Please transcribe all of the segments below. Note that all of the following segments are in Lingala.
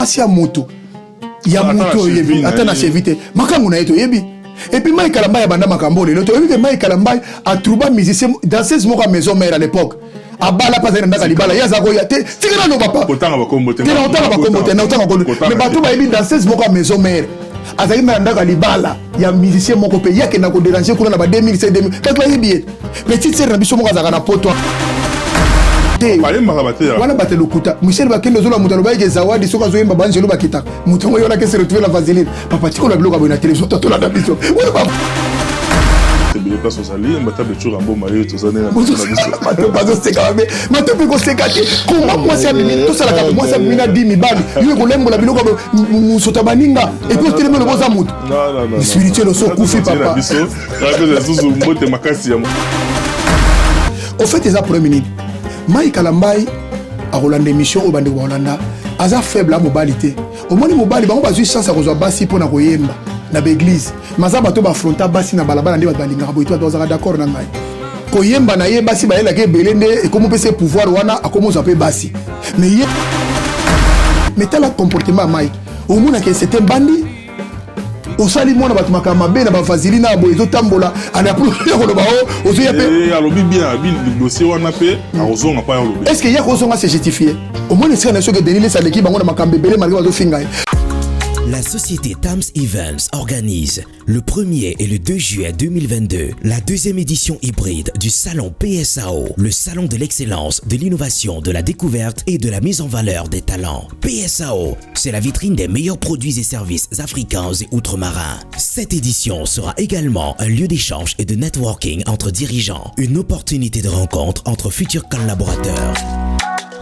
mpasi ya moto ya moto yebi ata na chevite makambo na yeto yebi et puis Mike Kalamba ya banda makambo lelo to yebi que Mike Kalamba a trouvé musicien dans 16 mois à maison mère à l'époque abala pas na ndaka libala ya zako ya te tikana no papa kotanga bakombo te na otanga ko mais bato ba yebi dans 16 mois à maison mère azali na ndaka libala ya musicien moko pe yake na ko déranger kuna na ba 2007 2000 quand la yebi petite sœur na biso moko azaka na poto wana batelo lokuta Michel Bakendo zola muto loba ke zawadi soka zo yemba banjelo bakita muto ngo yona ke se retrouver la vaseline papa tiko la bloka bona télévision to la biso wala ba tebele place osali mbata becho rambo mayo to zane na biso mato bazo seka be mato pe ko seka te comment moi c'est mini to sala ka moi c'est mina 10 bali yo ko lembo la biloko musota baninga et puis tellement le boza muto non spirituel so kufi papa biso rabe zuzu mbote makasi ya au fait les après minute Mike Kalamba a Rolanda émission au bande Rolanda aza faible à mobilité au moins mobile bango bazui chance à kozwa basi pona koyemba na l'église maza bato ba fronta basi na balabala ndi balinga boy toi doza d'accord na ngai koyemba na ye basi ba yela ke belende et comment peut se pouvoir wana a comment zapper basi mais tel comportement Mike au moins que c'était bandi au sali mona bato makama be na ba vaseline bo ezo tambola ana pour ya ko ba o ozo ya pe alobi bien le dossier wana pe na ozonga pa alobi est-ce que ya ko zonga c'est justifié au moins c'est que Denis ça l'équipe bango na makambe belé malgré bazo finga. La société Tams Events organise le 1er et le 2 juillet 2022 la deuxième édition hybride du salon PSAO, le salon de l'excellence, de l'innovation, de la découverte et de la mise en valeur des talents. PSAO, c'est la vitrine des meilleurs produits et services africains et outre-marins. Cette édition sera également un lieu d'échange et de networking entre dirigeants, une opportunité de rencontre entre futurs collaborateurs.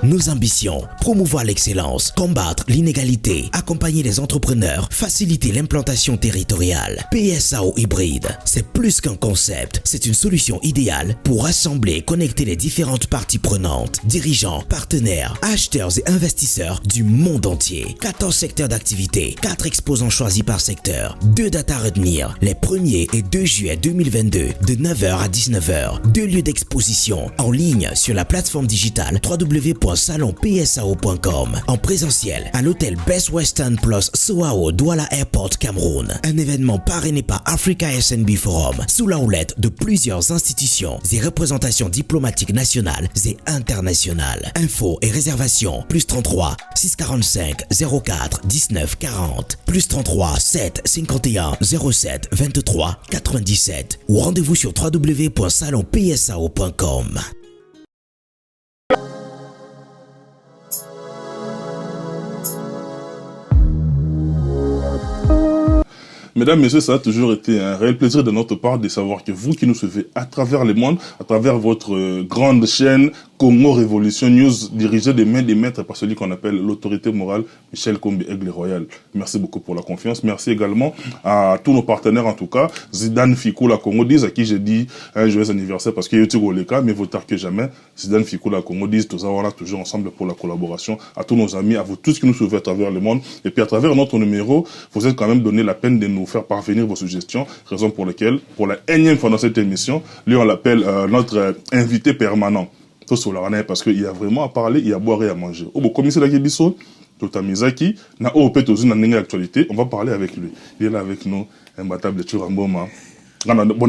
Nos ambitions, promouvoir l'excellence, combattre l'inégalité, accompagner les entrepreneurs, faciliter l'implantation territoriale. PSAO hybride, c'est plus qu'un concept, c'est une solution idéale pour rassembler et connecter les différentes parties prenantes, dirigeants, partenaires, acheteurs et investisseurs du monde entier. 14 secteurs d'activité, 4 exposants choisis par secteur, 2 dates à retenir, les 1er et 2 juillet 2022 de 9h à 19h, 2 lieux d'exposition en ligne sur la plateforme digitale www.salonpsao.com, en présentiel à l'hôtel Best Western Plus Soao Douala Airport Cameroun. Un événement parrainé par Africa SNB Forum sous la houlette de plusieurs institutions et représentations diplomatiques nationales et internationales. Infos et réservations +33 645 04 19 40 +33 7 51 07 23 97 ou rendez-vous sur www.salonpsao.com. Mesdames, Messieurs, ça a toujours été un réel plaisir de notre part de savoir que vous qui nous suivez à travers le monde, à travers votre grande chaîne Congo Révolution News, dirigée des mains des maîtres par celui qu'on appelle l'autorité morale, Michel Kombi Aigle Royal. Merci beaucoup pour la confiance. Merci également à tous nos partenaires, en tout cas, Zidane Fikou la Congo 10, à qui j'ai dit un joyeux anniversaire parce qu'il y a eu le cas, mais vaut tard que jamais. Zidane Fikou la Congo 10, tous on a toujours ensemble pour la collaboration. À tous nos amis, à vous tous qui nous suivez à travers le monde. Et puis à travers notre numéro, vous êtes quand même donné la peine de nous faire parvenir vos suggestions, raison pour laquelle, pour la énième fois dans cette émission, lui on l'appelle notre invité permanent. Tout cela, parce qu'il y a vraiment à parler, il y a à boire et à manger. Au commissaire Laguebisso, Totamizaki, na OP Tozuna Nenga actualité, on va parler avec lui. Il est là avec nous, imbattable Churamboma. D'abord,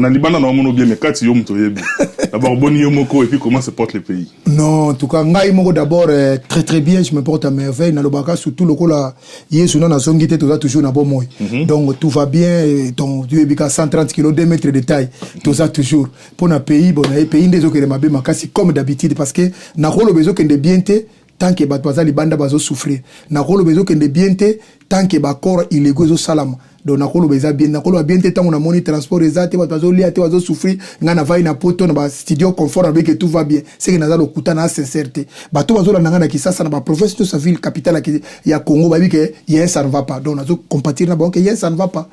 bon yomoko et puis comment se porte le pays? Non, en tout cas, d'abord très très bien, je me porte à merveille. Nalobaka surtout le cola, yesu non azongité tout ça toujours na bon moi. Donc tout va bien, donc tu es 130 kg 2 mètres de taille, tout ça toujours. Pour un pays, bon, un pays des autres mabe makasi comme d'habitude parce que na rolo bezo que de bienté tant que batwaza li banda bazo souffrir. Na rolo bezo que de bienté tant que ba corps illégaux zo salama. Donc nakolo beza bien nakolo bien te tant on a moni transport ezate bazo lia te bazo souffrir ngana vai na poto na ba studio confort avec que tout va bien c'est que naza lokuta na sincérité bato bazo la ngana kisasa na ba province de sa ville capitale ya Congo ba bi que yes ça ne va pas donc nazo compatir na banque yes ça ne va pas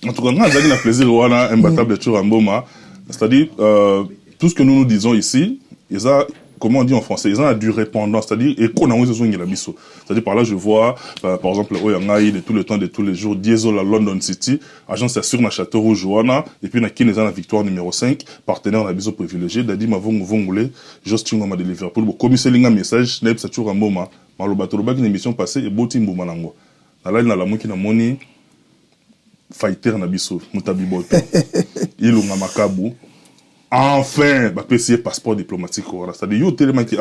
en tout cas on a un plaisir wana imbattable de Churamboma c'est-à-dire tout ce que nous disons ici ils a comment on dit en français, ils ont du répondant, c'est-à-dire, et qu'on a c'est-à-dire par là, je vois, par exemple, Oyangaï, de tout le temps, de tous les jours, Diesel à London City, agence assure na Château Rouge, et puis na Kineza la victoire numéro 5, partenaire na biso privilégié, Dadi Mavong Vongole, Justin Ngoma de Liverpool, comme c'est un message, Neb Satura Moma, Malobatoroba, une émission passée, et Botim Boumanango. Nala na la mouki na moni, fighter na biso, Mutabiboto, Ilunga Makabu, enfin, bah, essayer passeport diplomatique. C'est-à-dire, yo, tellement qui,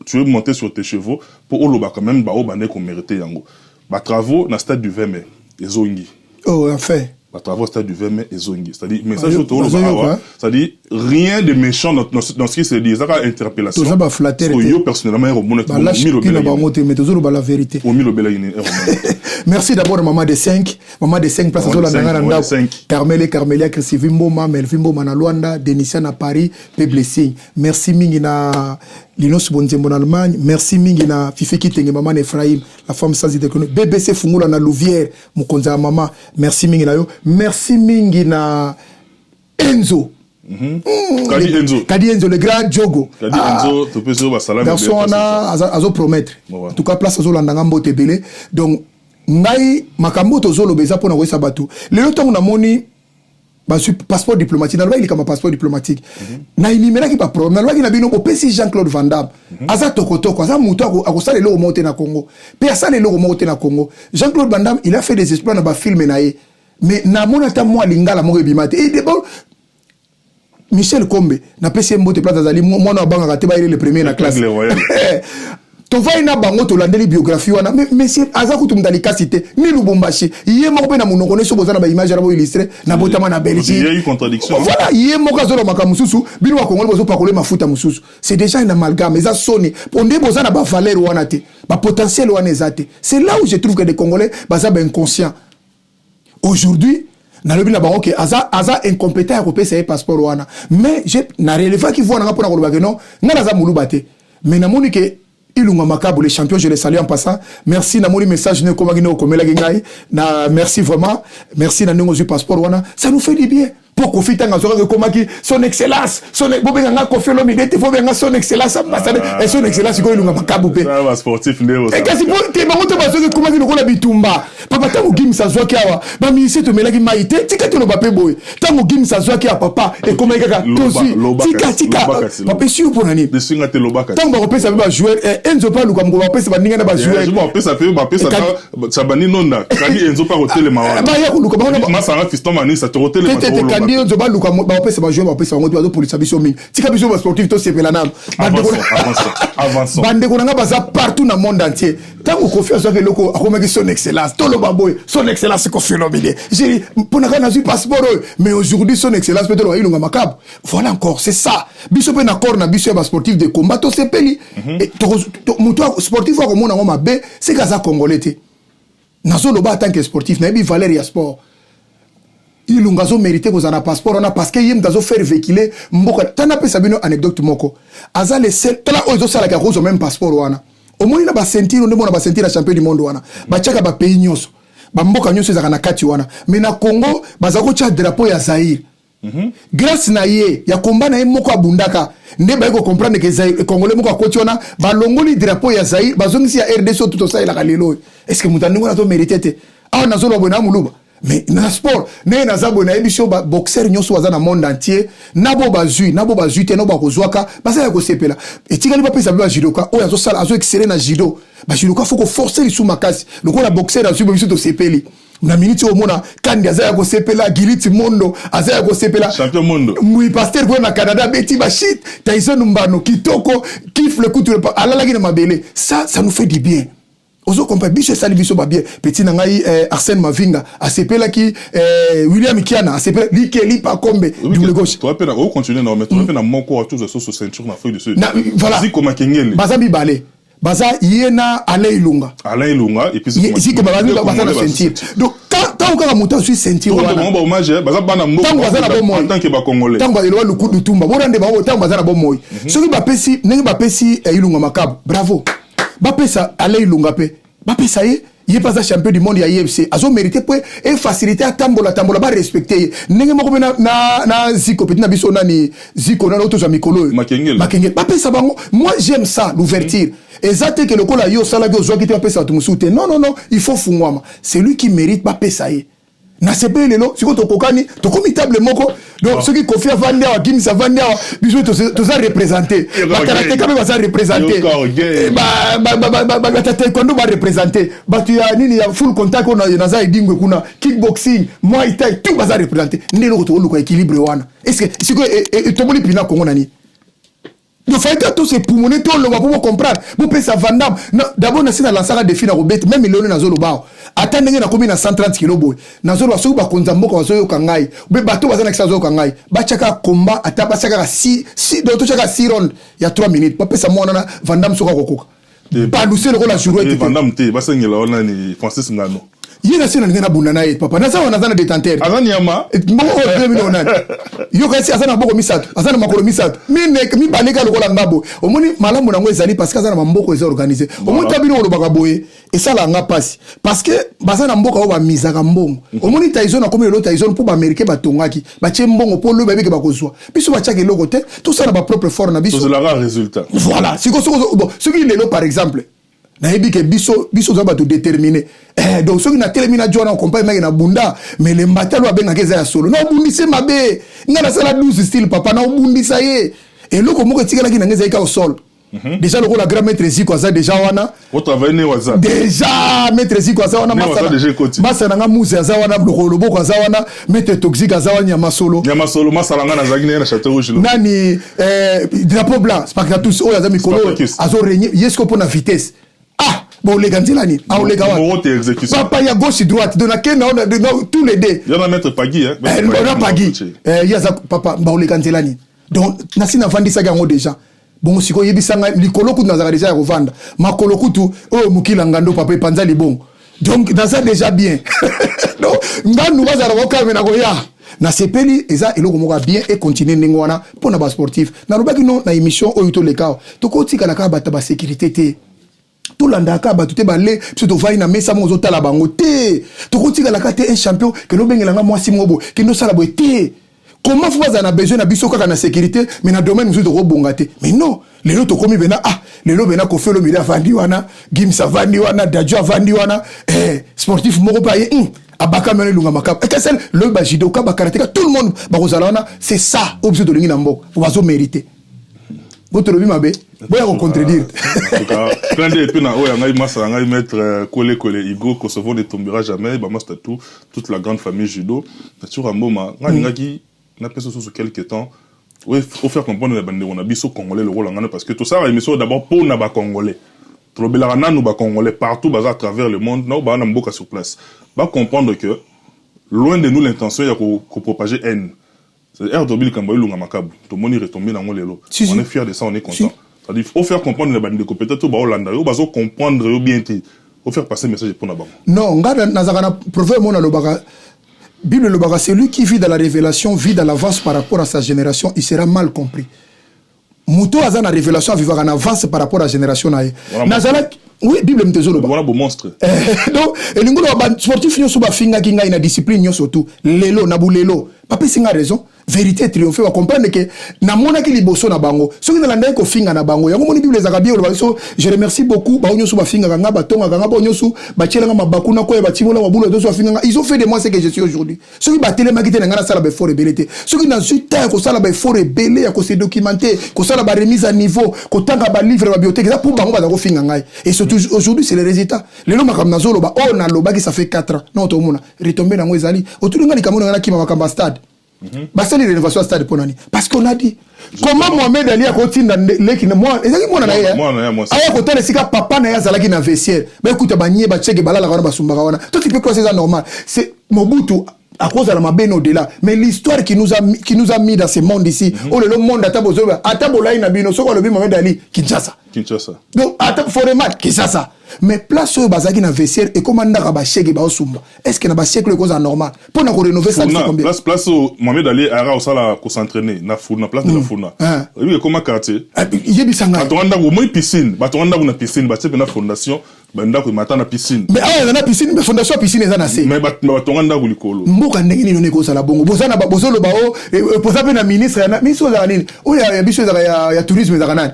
tu veux monter sur tes chevaux pour Oloba quand même, bah, Obane qu'on méritait yango. Bah, travaux, dans le stade du 20 mai, Ezongi. Oh, enfin. Bah, travaux, stade du 20 mai, Ezongi. C'est-à-dire, message au Oloba, c'est-à-dire, rien de méchant dans ce qui se dit. Ça, interpellation. Tout ça, bah, flatter. Yo, personnellement, il remonte au la vérité. Merci d'abord, maman de 5. Maman de 5 places à Carmele, Carmelia, Crescivimbo, Melvimbo, Manaluanda, Denisian à Paris, Peblessing. Merci, Mingina, Linos Bonzembo en Allemagne. Merci, Mingina, Fifeki Tenge, maman Ephraim, la femme sans idée connue. BBC Fungula, na Louvière, Mukonza, maman. Merci, Mingina, yo. Merci, Mingina, Enzo. Kadi Enzo, le grand Diogo. Kadi Enzo, tu peux dire, salam. Garçon, on a promettre. En tout cas, place à Zolandangam Botebele. Donc, ngai makambo tozolo beza pona ko sabatu lelo tango na moni ba passeport diplomatique na lobaki kama passeport diplomatique na inimera ki pa problème na lobaki na bino opesi Jean-Claude Van Damme aza tokotoko aza muto akosala lelo mote na Congo pe asala lelo mote na Congo Jean-Claude Van Damme il a fait des exploits na ba film na ye mais na mona ta moi lingala mo ebimate et d'abord Michel Kombe na pesi mbote plata azali mwana banga kate ba le premier na classe to vai na bango to landeli biographie wana mais monsieur aza kutu mdalikasité ni Lubumbashi yé moko pe na monoko ne so bozana ba image rabo illustré na botama na Belgique il y a eu contradiction voilà yé moko zolo makamususu bino wa Congo bozo pakole mafuta mususu c'est déjà une amalgame eza soni onde bozana ba valeur wana te ba potentiel wana ezate c'est là où je trouve que les Congolais baza ba inconscient aujourd'hui na lobi na bango ke aza incompétent à copier ses passeport wana mais je na relevé qui voit na pona ko lobaka non na za mulubate mais na moni ke Ilunga Makabu, les champions, je les salue en passant. Merci, Namoni message, merci vraiment. Merci, Nanongo du passeport, ça nous fait du bien. Pour Kofi son excellence, son excellence, ambassadeur, et son excellence, Ilunga Makabu. Ça va, sportif, Néo. Et quand tu es bitumba, papa, tango gim sa zoaki awa, ba ministre to melaki maïté, tika to no papé boy. Tango gim sa zoaki a papa, et comme kaka, tozi, tika, papa, si pour nani. De swinga te lobaka. Tango ba pesa ba joueur, Enzo pa luka mko ba pesa ba ninga na ba joueur. Je m'en pesa pe, ba pesa ça bani nonda, kali Enzo pa hotel mawa. Ba ya luka ba ma sanga fiston mani sa hotel mawa. Tete kandi Enzo ba luka ba pesa ba joueur, ba pesa ngo to police biso mingi. Tika biso ba sportif to sepela nam. Avançons. Bande ko nga baza partout dans le monde entier. Tango confiance avec loko akomaki son excellence. Tolo baboy, son excellence ko phénoménal. J'ai pour na na passeport mais aujourd'hui son excellence peut-être Ilunga Makabu. Voilà encore, c'est ça. Biso pe na corps na biso ba sportif de combat to sepeli. Et muto sportif ko mona ngoma be, c'est kaza congolais té. Nazo loba en tant que sportif, na bi valeur ya sport. Ilunga zo mérité ko zana passeport on a parce que yem dazo faire véhiculer mboka. Tana pe sabino anecdote moko. Aza le seul tala ozo sala ka ko même passeport wana. Au moins na ba sentir on ba sentir la champion du monde wana. Ba chaka ba pays nyonso. Ba mboka nyonso ezaka na kati wana. Mais na Congo bazako cha drapeau ya Zaïre. Grâce na ye ya combat na ye moko abundaka nde ba ko comprendre que Zaïre congolais moko akoti wana ba longoli drapeau ya Zaïre bazongisi ya RDC tout ça ila kalelo. Est-ce que mutandengo na to mérité te? Ah na zolo bona muluba. Mais na sport ne na zabo na émission ba boxeur nyonso waza na monde entier nabo bazui te no ba kozwaka basa ya ko sepela et tikali ba pesa ba judoka o yazo sala azo exceller na judo ba judoka faut ko forcer sous makasi loko la boxeur azu biso to sepeli na minute au mona kandi aza ya ko sepela Giliti Mondo aza ya ko sepela champion Mondo Mui Pasteur ko na Canada beti ba shit Tyson Mbano kitoko kiffe le coup alala ki na mabele ça nous fait du bien. Ozo compagnie biche sali biso ba bien petit nangai Arsène Mavinga a sepela ki William Kiana a sepela likeli pa kombe double gauche toi pe na o continuer na mais toi pe na moko à tous sur ceinture na feuille de ce voilà si comme Kengele baza bibale baza yena Alain Ilunga et puis si comme baza na ceinture donc tant que muta suis ceinture wana on ba hommage baza bana moko en tant que ba congolais tant ba elwa lukudu tumba borande ba tant baza na bomoy soki ba pesi nengi ba pesi Ilunga Makabu bravo ba pesa Alain Ilunga pe ba pesa ye il est pas champion du monde ya IFC azo mérité pour et faciliter à tambola ba respecter ndenge moko na ziko petit na biso nani ziko na auto za mikolo Makengel pas pesa bango. Moi j'aime ça l'ouverture exact que le kola yo sala go zo kiti pesa tu musute non il faut fungwama c'est lui qui mérite pas pesa ye na sepe lelo siko to kokani to komitable moko donc ceux qui confient vande wa Kim sa vande wa biso to ça représenter ba karateka ba ça représenter ba taekwondo ba représenter ba tu ya nini ya full contact on na za idingwe kuna kickboxing muay thai tout ba ça représenter ndelo to luka équilibre wana est-ce que siko to boli pina kongo nani il faut que tous ces poumons tout le monde comprendre vous pouvez ça Vandam d'abord na sina lansaka défi na robet même Léon na zolo bao attendez na combien na 130 kg boy na zolo so ba konzambo ko so yo kangai be bato bazana kisa zo kangai ba chaka combat ata ba chaka 6 donc to chaka 6 rounds il y a 3 minutes pas pesa mona na Vandam so kokoka pas nous c'est le la jouer Vandam te ba sengela ona ni Francis Ngano yena sina ngena bunana ye papa na sawa na zana détenteur azani yama mo o 2009 yo kasi azana boko misato azana makolo misato mi baleka lokola ngabo omoni malamu nango ezali parce que azana mamboko eza organisé omoni tabino lo bakaboye esala nga pasi parce que bazana mboka o ba misaka mbongo omoni Tyson na komi lo Tyson pour ba américain batongaki ba tie mbongo pour lo babeke bakozwa biso ba chaka eloko te tout ça na ba propre fort na biso c'est le résultat voilà c'est bon ce qui lelo par exemple na yebi ke biso za ba to déterminer donc ceux qui na telemina jona on compare na bunda mais le matalo abenga keza ya solo no bundise mabe ngana sala 12 style papa na bundisa ye et loko moko tikala ki na ngeza ika au sol déjà le la grand maître Ziko ça déjà wana au travail ne waza déjà maître Ziko ça wana masa na muze za wana le boko za wana maître toxique za wana nyama solo masala ngana za gine na château rouge nani drapeau blanc c'est pas que tous o ya za mikolo azo régner yesko pour na vitesse bon les gantilani a on les gawa papa ya gauche droite donc na tous les deux il y a mettre Pagui hein on Pagui ya za papa bon les gantilani donc nasina vandisa gango déjà bon siko yebisanga likolo kutu nazaka déjà ya kovanda makolo kutu o mukila ngando papa panza libon donc dans ça déjà bien donc ngandu bazara ko kamena ko ya na sepeli eza eloko moko bien et continuer ndenge wana pona ba sportif na lobaki non na émission o yuto le kao to ko tika la ka bata ba sécurité te tout l'andaka ba tout est balé puis to vai na mesa mo zotala bango te to ko tika la ka te un champion que no bengela nga mwasi mobo que no sala bo te comment faut pas en a besoin na biso kaka na sécurité mais na domaine nous to ko bonga te mais non les loto komi bena les loto bena ko felo mi da vandi wana Gimsa vandi wana Dajo vandi wana sportif moko pa ye abaka mena lunga makap et que c'est le bajido ka ba karatéka tout le monde ba kozala wana c'est ça objet de lingi na mboko pour bazo mériter votre lobby mabe boya ko contredire en tout cas plein de pena oya ngai masa ngai maître Kole Igo Kosovo ne tombera jamais ba master tout toute la grande famille judo sur un moment ngani ngaki na peso sur quelque temps oui faut faire comprendre la bande on a biso congolais le rôle ngana parce que tout ça émission d'abord pour na ba congolais trobela na nous ba congolais partout bas à travers le monde na ba na mboka sur place ba comprendre que loin de nous l'intention ya ko propager haine. C'est R2000 Kamboy Lunga Makabu. Tout le monde est retombé dans mon lélo. On est fiers de ça, on est content. C'est-à-dire, il faut faire comprendre les bandes de compétences au Baolanda. Il faut comprendre bien. Il faut faire passer le message pour Nabam. Non, Nazarana, proverbe mon alobara. Bible Lobara, celui qui vit dans la révélation, vit dans l'avance par rapport à sa génération, il sera mal compris. Mouto a la révélation, vivre en avance par rapport à la génération. Nazala, oui, Bible me désolé. Voilà beau monstre. Donc, et l'ingolo sportif nyo suba finga kinga ina discipline nyo surtout. Lelo nabu lelo. Papa singa raison. Vérité triomphe va comprendre que na mona ki liboso na bango. Soki na landa ko finga na bango. Yango moni Bible zakabi o so je remercie beaucoup ba nyo suba finga nga batonga nga ba nyo su ba tchelenga mabaku na ko ba timola mabulo do so finga. Ils ont fait de moi ce que je suis aujourd'hui. Soki ba tele makite na ngana sala ba fort rebelité. Soki na zuta ko sala ba fort rebelé ko se documenter, ko sala ba remise à niveau, ko tanga ba livre ba bibliothèque ça pour bango ba ko finga ngai. Et surtout aujourd'hui c'est les résultats. Les noms makam nazolo ba on a loba qui ça fait 4 ans. Non to mona retomber na ngwezali. Autour nga likamona na kima makamba stade. Basta ni rénovation stade pour nani parce qu'on a dit comment Mohamed Ali a continué leki na moi ezaki mona na ye moi aya ko tele sika papa na ya zalaki na vestiaire ba écoute ba nye ba cheke balala kana basumba kana toi tu peux croire c'est normal c'est Mobutu à cause de la mabene au-delà mais l'histoire qui nous a mis dans ce monde ici oh le monde ata bozoba ata bolai na bino soko le Mohamed Ali Kinshasa Kinshasa. Donc attends forcément Kinshasa. Mais place où bazaki na vestiaire et comment ndaka ba chèque ba osumba. Est-ce que na ba chèque le cause normal pour na ko rénover ça c'est combien? Place où Mohamed Ali ara osala ko s'entraîner na Founa place de la Founa. Oui comment quartier? Yebisanga. Batonda ko moi piscine, batonda ko na piscine, ba tsepe na fondation, ba ndako mata na piscine. Mais ah na piscine, mais fondation piscine eza na se. Mais batonda ko likolo. Mboka ndenge nini ko sala bongo. Bozana ba bozolo ba o posa pe na ministre na ministre za nini? O ya biso ya tourisme za kanani.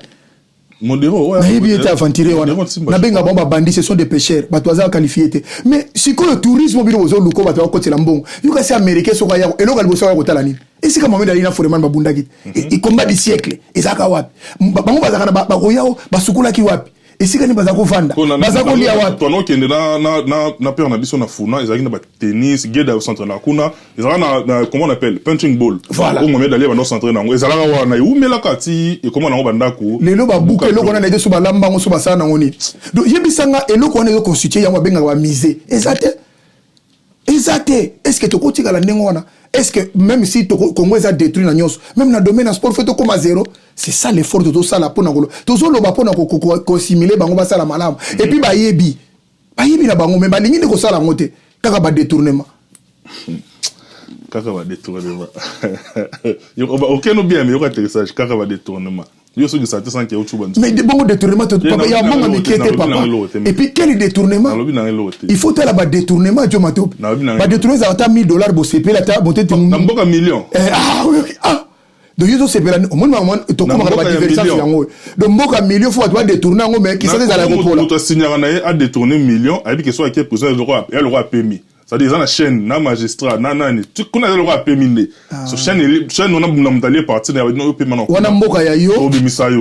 Modéro, ouais. Mais il était aventuré, na bomba bandit, ce sont des pêcheurs, batoisa qualifié. Mais si que le tourisme bino ozo luko batoa côté lambon, you ka c'est américain so ya elo ka liboso ko talani. Et c'est comme Mohamed Ali na foreman babunda git. Et combat du siècle, ezaka wapi. Bango bazaka na ba koyao basukula ki wapi. Et si kani bazako vanda, bazako lia wapi. Tono kende na père na biso na Founa, ezaki na ba tennis, guide au centre na kuna, ezaka na comment on appelle, punching ball. Voilà. Au Mohamed Ali ba no centre na ngo, ezaka wana umela kati et comment na ngo bandako. Lelo ba buka eloko na nede so ba lamba ngo so ba sana ngoni. Donc yebisanga eloko na yo constituer yango benga ba miser. Exacte. Est-ce que tu continues à la nengona? Est-ce que même si le Congo est détruit dans nyos, même dans le domaine du sport, fait comme à zéro, c'est ça l'effort de tout ça là pour nous. Tout ça le bapon ko assimiler bango ba sala malam. Et puis ba yebi na bango mais ba lingi ko sala ngote kaka ba détournement. Kaka ba détournement. Aucun bien mais atterrissage kaka ba détournement. Yo so ça te sent qu'il y a autre chose. Mais de bon détournement papa il y a mon ami qui était papa. Et puis quel détournement? Il faut tel ba détournement Dieu mato. Ba détourner ça $1000 bo CP la ta monter un million. Ah oui ah. Donc yo c'est là au moins to comment ba diversion yango. Donc mboka million faut toi détourner ngo mais qui ça les à l'aéroport là. To signer na a détourner million et puis que soit qui président le roi et le roi permis. Ça dit dans la chaîne na magistrat na nani tu connais le roi permis so chaîne on a m'dalier parti na no paiement. Wana mboka ya yo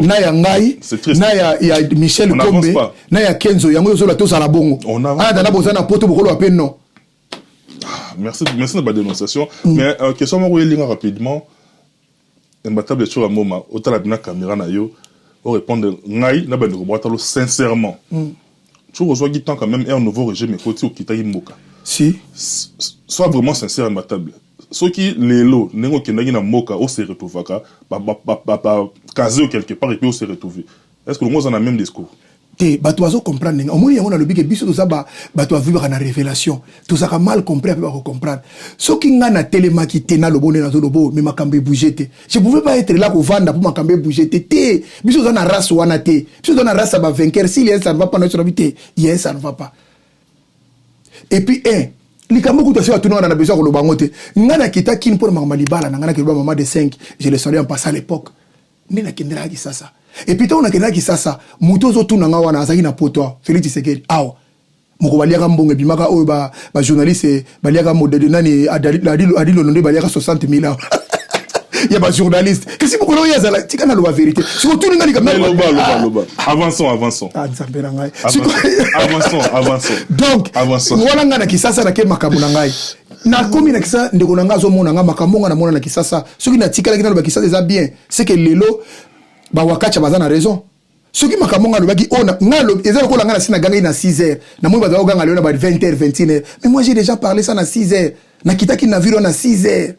na ya ngai na ya Michel Kombe na ya Kenzo yango zo la to sala bongo. Ah dans la bozana poto bokolo appel non. Merci de la dénonciation mais question moi relinga rapidement imbattable sur un moment autant la bina caméra na yo pour répondre ngai na bande ko boitalo sincèrement. Tu reçois qui tant quand même un nouveau régime mais côté au kitaki mboka. Si. Sois vraiment sincère à ma table. Ceux qui les lots, n'engo qui n'a moka, au se retrouve casé quelque part et puis au se retrouve. Est-ce que le monde en a même discours? Bato azo comprendre au moins on a le bique biso tout ça bato a vivre na révélation tout ça a mal compris pas comprendre ce qui nga na télémaki tena le bonnet na zo lobo mais makambe bouger je pouvais pas être là pour vendre pour makambe bouger té biso za na race wana té biso za na race ba vainqueur si ça ne va pas notre vie yes ça ne va pas. Et puis likambo kuta a tout na besoin ko lobango te ngana kita kin pour mama libala ngana ke maman de 5 je le savais en passant à l'époque ni na kendela ki sasa et puis on a kendela ki sasa muto zo tuna nga wana azaki na poto Félix Tshisekedi awa moko baliaka mbongo bimaka oyo ba journaliste baliaka modèle nani adilo nonde baliaka 60,000 il y a pas journaliste qu'est-ce que vous ya zala tika na lo vérité si vous tourner ngani comme loba avançons ah nzambera ngai avançons donc wala ngana kisasa na ke makambo na ngai na komi na kisasa ndeko na ngazo mona nga makambo nga na mona na kisasa soki na tika la kisasa eza bien c'est que lelo ba wakacha bazana raison soki makambo nga lobaki ona ngalo eza ko la ngana sina ganga na 6h na moi bazao ganga lelo ba 20h 21h mais moi j'ai déjà parlé ça na 6h na kitaki na viro na 6h.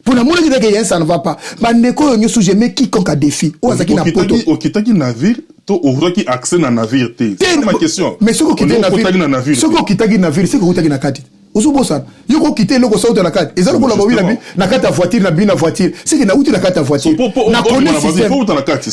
Pour la moule qui ça ne va pas. Bandeko nous sous-aimer quiconque a défi. Ou azaki na poto. Au kitaki navire, to au qui accès na navire té. C'est ma question. Mais ce qui kitaki navire. Ce qui kitaki navire, c'est que vous kitaki na kati. Ozo bosan. Yo ko kité loko sauter na kati. Ezalo ko la bobi na kati ya voiture na bina voiture. C'est que na uti na kati ya voiture. Na connaît système. Faut na kati.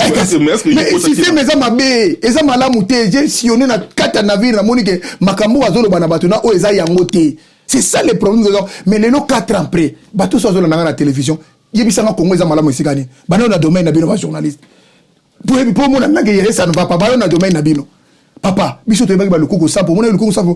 Mais système eza mabe, eza malamu té. J'ai sillonné na kati ya navire na monique makambo azolo bana batuna o eza yango té. C'est ça le problème. Mais les 4 ans après, bateau soit dans la télévision, il y a des Congo qui malamu isigani. Bano na domaine na bino journaliste. Pour moi na ngere ça ne va pas. Bano na domaine na bino. Papa, biso to ba lukuku sapo, mona lukuku sapo.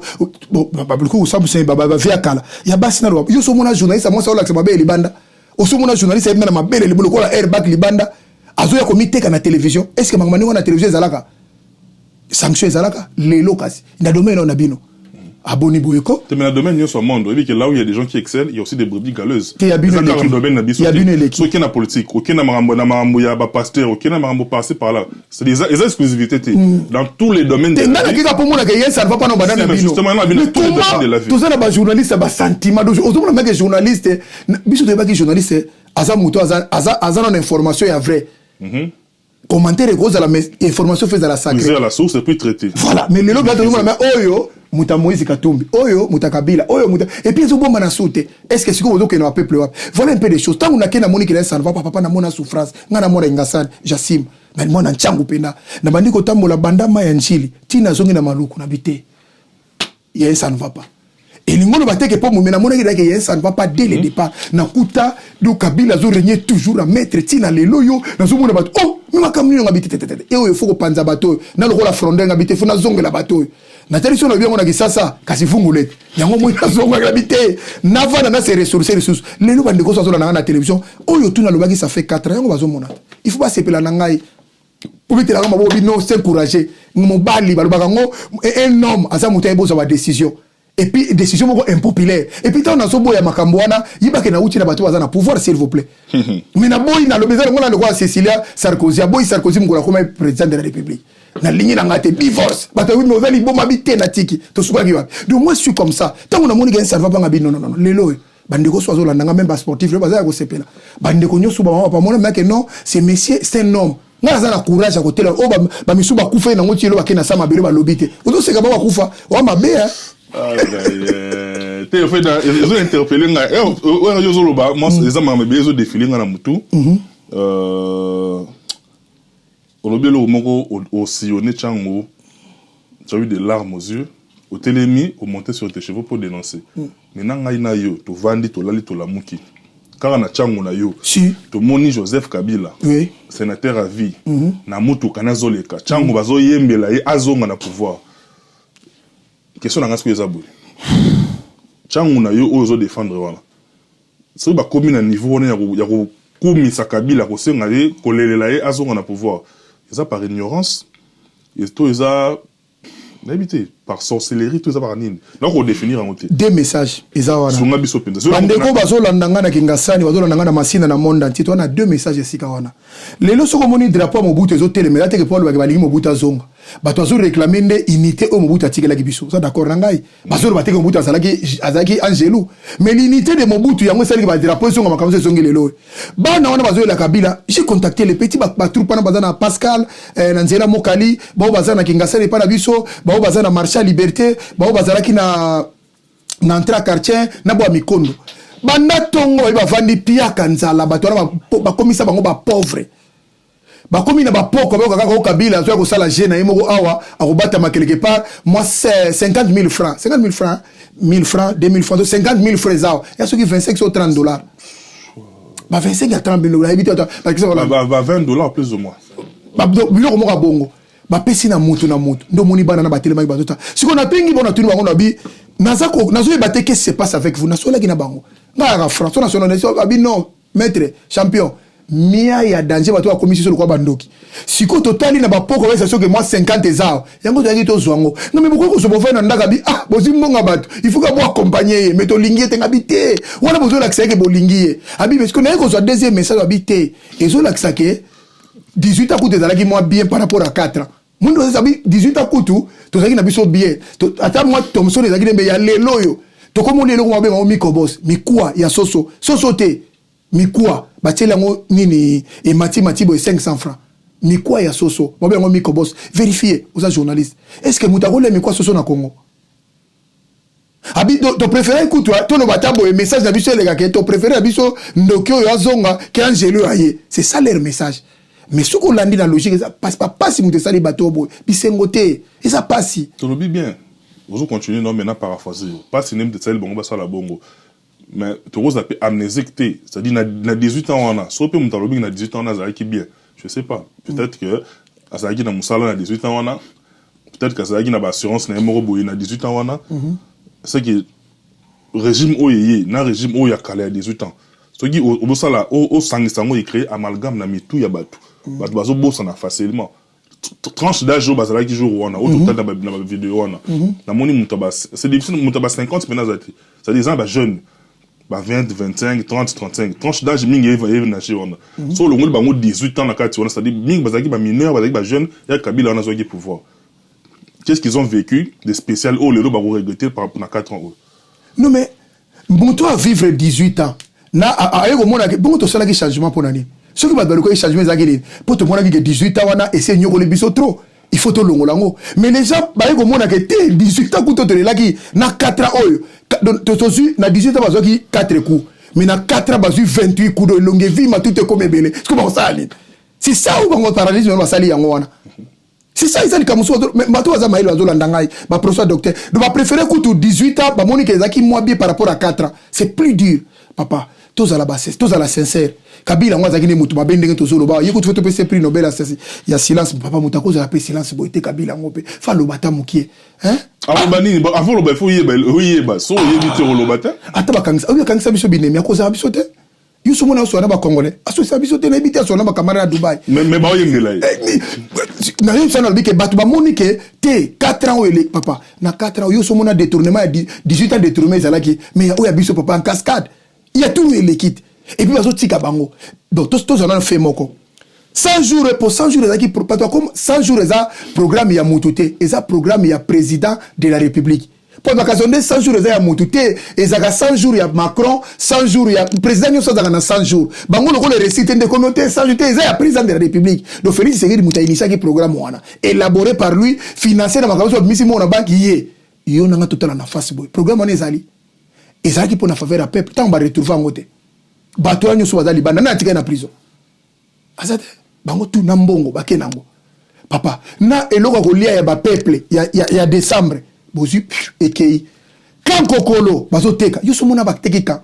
Bon, ba lukuku sapo c'est baba via kala. Ya basi na yo so mona journaliste moi ça ola mabe libanda. O so mona journaliste na mabe le bolo ko la airbag libanda. Azo ya komite ka na télévision. Est-ce que mangmani na télévision zalaka? Sanction zalaka lelo kasi. Na domaine na bino. Aboni boyeko. Mais dans le domaine au monde, il y a là où il y a des gens qui excellent, il y a aussi des brebis galeuses. Il y a bien une équipe. Aucun na politique, aucun na marambo ya ba pasteur, aucun na marambo passé par là. C'est des exclusivités dans tous les domaines de la vie. Pour moi que ça ne va pas dans banana bino. Justement dans tous les domaines de la vie. Tout ça na ba journaliste ba sentiment donc on mec journaliste biso de ba journaliste aza muto aza non information ya vrai. commentaire gros à la information fait à la sacrée. Puiser à la source et puis traiter. Voilà, mais le gars mais oyo muta Moïse Katumbi, oyo muta Kabila, oyo muta et puis ils ont bon na sauté. Est-ce que c'est quoi que nous peuple voilà un peu des choses. Tant on a qu'un amoni qui ça ne va pas papa na mona souffrance, ngana mona ngasan, Jassim, mais moi na nchangu pena. Na bandiko tambola bandama ya nchili, tina zongi na maluku na bité. Yé ça ne va pas. Et les gens qui pour moi, ça ne va pas dès le départ. Nakuta, do Kabila zo régner toujours à mettre tina les loyo, na zo mona bato. Oh, mais ma kamni ngabité tete. Et il faut que panza bato, na lo la fronde ngabité, faut na zonga la bato. Na tradition na bien on a qui ça, kasi fungulete. Yango mo na zonga ngabité. Na va na ces ressources. Les gens bande ko so na na télévision. Oh yo tuna lo baki ça fait 4 ans yango bazo mona. Il faut pas se pela na ngai. Pour mettre la ngamba bo bino s'encourager. Ngo bali balobaka ngo un homme asa mutai boza ba décision. Et puis décision moko impopulaire et puis tant on a so boya makambo wana yibake na uti na bato baza na pouvoir s'il vous plaît mais na boy na lobeza ngona le roi Cécilia Sarkozy boy Sarkozy mkola comme président de la République na ligne na ngate divorce bato wi noveli boma bité na tiki to suba ki wapi donc moi je suis comme ça tant on a moni gain ça va pas ngabi non lelo bandeko so zo landa même pas sportif le baza ko sepela bandeko nyoso ba pa mona mais que non c'est monsieur c'est un homme nga za na courage à côté là o ba misuba kufa na ngoti lo bakena sama belo ba lobité ozo seka ba kufa wa mabe tu fait ils ont interpellé moi les hommes ils ont défilé dans la moto au lobelo moko au sillonné chango tu as eu des larmes aux yeux au télémi au monter sur tes chevaux pour dénoncer maintenant ngai na yo to vandi to lali to lamuki car na chango na yo si to moni Joseph Kabila oui sénateur à vie na moto kana zoleka chango bazo yembela ye azonga na pouvoir question nanga siko ezabwe changu na yo ozo défendre wana so ba komi na niveau wana ya ko kumisa Kabila ko senga ye ko lelela ye azonga na pouvoir eza par ignorance et to eza n'habité par sorcellerie tout ça par nini donc on définir en côté deux messages eza wana sunga biso penza bandeko bazolandanga na kingasani bazolandanga na masina na monde entier to na deux messages esika wana lelo soko moni drapeau Mobutu ezotelemela te ke Paul balingi Mobutu azonga bato azo réclamer nde unité au Mobutu atikelaki biso ça d'accord na ngai bazo bateke Mobutu azalaki angelu mais l'unité de Mobutu yango esali ba drapeau ezonga makambo ezongi lelo bana wana bazo la Kabila j'ai contacté les petits ba troupe na bazana Pascal na Nzela Mokali ba bazana kingasani pa na biso ba bazana Marshal Liberté ba bazalaki na entrée quartier na bo mikondo banda tongo ba vandi pia kanzala bato wana ba komisa bango ba pauvre bakomi na bapoko kaka ko Kabila zo ko sala jeune na moko awa akobata quelque part moi c'est 50 000 francs 50 000 francs 1000 francs 2000 francs 50 000 francs awa ya soki 25 ou 30 dollars ba 25 à 30 dollars habite par exemple ba 20 dollars plus ou moins ba biloko moko bongo ba pesi na mutu ndo moni bana na batelema ba tota siko na pengi bona tuni bango na bi nazako nazo ebate qu'est-ce qui se passe avec vous na sola ki na bango ngaka François national abi non maître champion mia ya danger bato ba commission kwa bandoki siko totali na ba poko ba que moi 50 zao yango to to zwango non mais pourquoi ko so bofa na ndaka bi ah bozi mbonga bato il faut que bo accompagner mais to lingi te ngabité wana bozo la kisake bo lingi abi parce que na ko so deuxième message habité et zo la kisake 18 ans coûte zalaki moi bien par rapport à 4 ans mundo sabi 18 ans coûte to zaki na biso bien ata moi Thomson ezaki nembe ya lelo yo to komo lelo ko mabe miko boss mikwa ya soso te mikwa batela ngo nini et mati bo 500 francs mikwa ya soso mabe ngo miko boss vérifier aux journalistes est-ce que mutakole mikwa soso na Congo abi to préférer écoute to no batabo et message na biso les gars to préférer biso ndokyo yo azonga ke angelo aye c'est ça leur message mais ce qu'on l'a dit dans la logique ça passe pas si muté sali bato boy bisengote et ça passe si to lobi bien vous continuez non maintenant paraphraser pas si nem de sali bongo ba sala bongo mais tu oses appeler amnésique c'est-à-dire na 18 ans on a soit peut mutalobi na 18 ans on a qui bien je sais pas peut-être que azaki na musala na 18 ans on a peut-être que azaki na assurance na moro boy na 18 ans on a c'est que régime oyé na régime oya kala à 18 ans ce qui au musala au sangisango il crée amalgame na mitu ya batu batu bazo bossa na facilement tranche d'âge bazalaki jour wana au total na vidéo wana na moni mutabas c'est difficile mutabas 50 maintenant ça des gens ba jeunes ba 20 25 30 35 tranche d'âge mingi va na chez wana so le ngoli bango 18 ans na kati wana c'est-à-dire mingi bazalaki ba mineur bazalaki ba jeune ya Kabila wana zo ki pouvoir qu'est-ce qu'ils ont vécu de spécial au le ba regretter par na 4 ans non mais bon toi vivre 18 ans na ayo mona bon to sala ki changement pour nani Ce qui va dans le cas, changement des pour te montrer que 18 ans, et c'est nyoko le biso trop. Il faut te longo. Mais les gens, bah, comme on a été 18 ans, quand tu es là, qui n'a 4 ans, tu na 18 ans, bah, qui 4 coups. Mais na 4 ans, bah, 28 coups de longue vie, ma tout est comme belé. C'est comme ça, c'est ça où on paralysme, on va salir en wana. C'est ça, ils ont comme ça. Mais toi, ça m'a dit, bah, professeur docteur. Donc, bah, préférer que 18 ans, bah, Monique, qui moins bien par rapport à 4 ans. C'est plus dur, papa. Tous à la basse, tous à la sincère. Kabila, on va dire que ma bende to solo ba. Yécoute, faut te prix Nobel, il y a silence, papa, mouta cause la paix silence, boité Kabila, ngopé. Fa lo bata moukié. Hein? Ah, bani, avant le bafou yé, oui, bah, so yé vite le bata. Attends, bah, quand ça biso bine, mais à cause de bisote. You sont mon soit na ba congolais. Asso ça bisote na habité soit na ba camarade à Dubaï. Mais ba yengela. Na rien ça na bike batu ba monique te 4 ans ele papa. Na 4 ans you sont mon détournement 18 ans détournement ça là qui mais o ya biso papa en cascade. Il y a tout les kits. Et puis, bazo tika bango. Donc, tous on a fait moko. 100 jours, pour 100 jours, comme 100 jours, il y a programme, il y a Moutouté. Il y a programme, il y a président de la République. Pour l'occasion de 100 jours, il y a Moutouté. Il y a 100 jours, il y a Macron. 100 jours, il y a président, il y a 100 jours. Bango, le récit de communauté, 100 jours, il y a président de la République. Donc, Félix Tshisekedi Mouta initié un programme, élaboré par lui, financé dans ma campagne, mis mon banque, il y a un total en face. Programme, on est allé. Et ça qui pour la faveur à peuple, tant on va retrouver en côté. Bato anyo so bazali bana na tika na prison. Azate bango tout nambongo bakenango. Papa, na eloko ko lia ya ba peuple ya décembre. Bozu ekei. Kan kokolo bazoteka. Yo so mona bateki kan.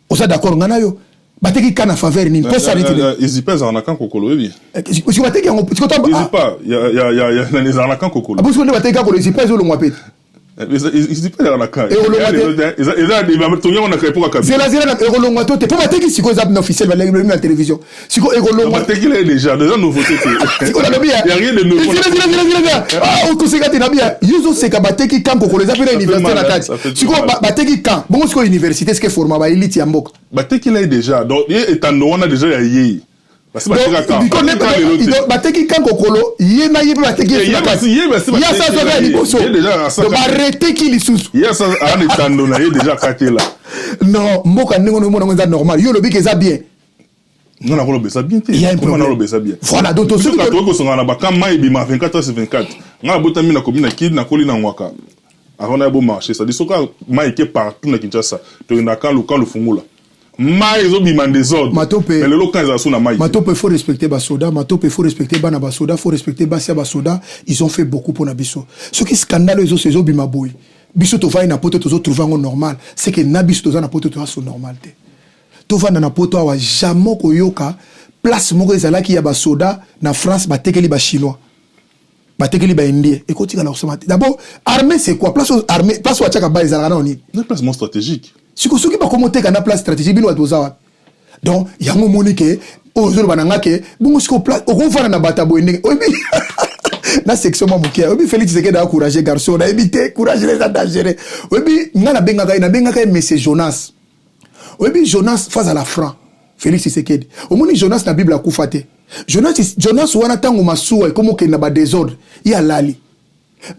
Osa d'accord ngana yo. Bateki kan na faveur ni pesa riti. Ils y pèsent en kan kokolo oui. Si bateki yango parce que toi ils pas il y a les en kan kokolo. Parce que bateki kokolo si pèse lo ngwapeti. Ils disent pas dans la carte. Ils vont tourner on a créé pour Kabila. C'est la zéro na Egolongwa tote. Pour bateki si ko zab officiel va la télévision. Si ko Egolongwa bateki là déjà nouveauté. Si ko la bien. Il y a rien de nouveau. Ah on se gâte na bien. Yuzo se ka bateki kan ko les appelle université na kati. Si ko bateki kan. Bon si ko université ce que forma ba elite ya mboka. Bateki là déjà. Donc étant on a déjà yé. Parce que bateki kan kokolo ye na ye bateki ya ça ça va liboso ba arrêter ki lisusu ya ça an etando na ye déjà kate là non mboka ndingo no mona nza normal yo lobi ke za bien non na kolobe ça bien te il y a un problème na ça bien voilà donc tout ka to ko songa na ba kama ebima 24h24 nga botami na komina kid na koli na ngwaka avant na bo marché ça dit soka maike partout na Kinshasa to na kan le fungula mais ils ont mis en désordre. Mais le local ils sont maïs. Matope faut respecter Basoda, Matope faut respecter Bana Basoda, faut respecter Basia Basoda. Ils ont fait beaucoup pour Nabiso. Ce qui est scandaleux, c'est qu'ils bimaboui. Biso tova ina poto tozo trouver en normal. C'est que Nabiso toza na poto toza son normal. Tova na poto awa jamais koyoka place moko ezala ki ya Basoda na France batekeli ba chinois. Batekeli ba indien. Écoute la osomate. D'abord, armée c'est quoi? Place armée, place wa chaka ba ezala na oni. Un placement stratégique. Si vous avez commenté qu'à la place stratégique, donc il y a un moment que aux autres banangake, bon ce qu'on place, on va na batabo ene. Na section mamukia, obi Félix Tshisekedi a encouragé garçon, na éviter courage les dangereux. Obi ngana benga monsieur Jonas. Obi Jonas face à la franc. Félix Tshisekedi. Au moins Jonas na Bible a kufate. Jonas wana tango masuwa comme que na ba désordre, il y a lali.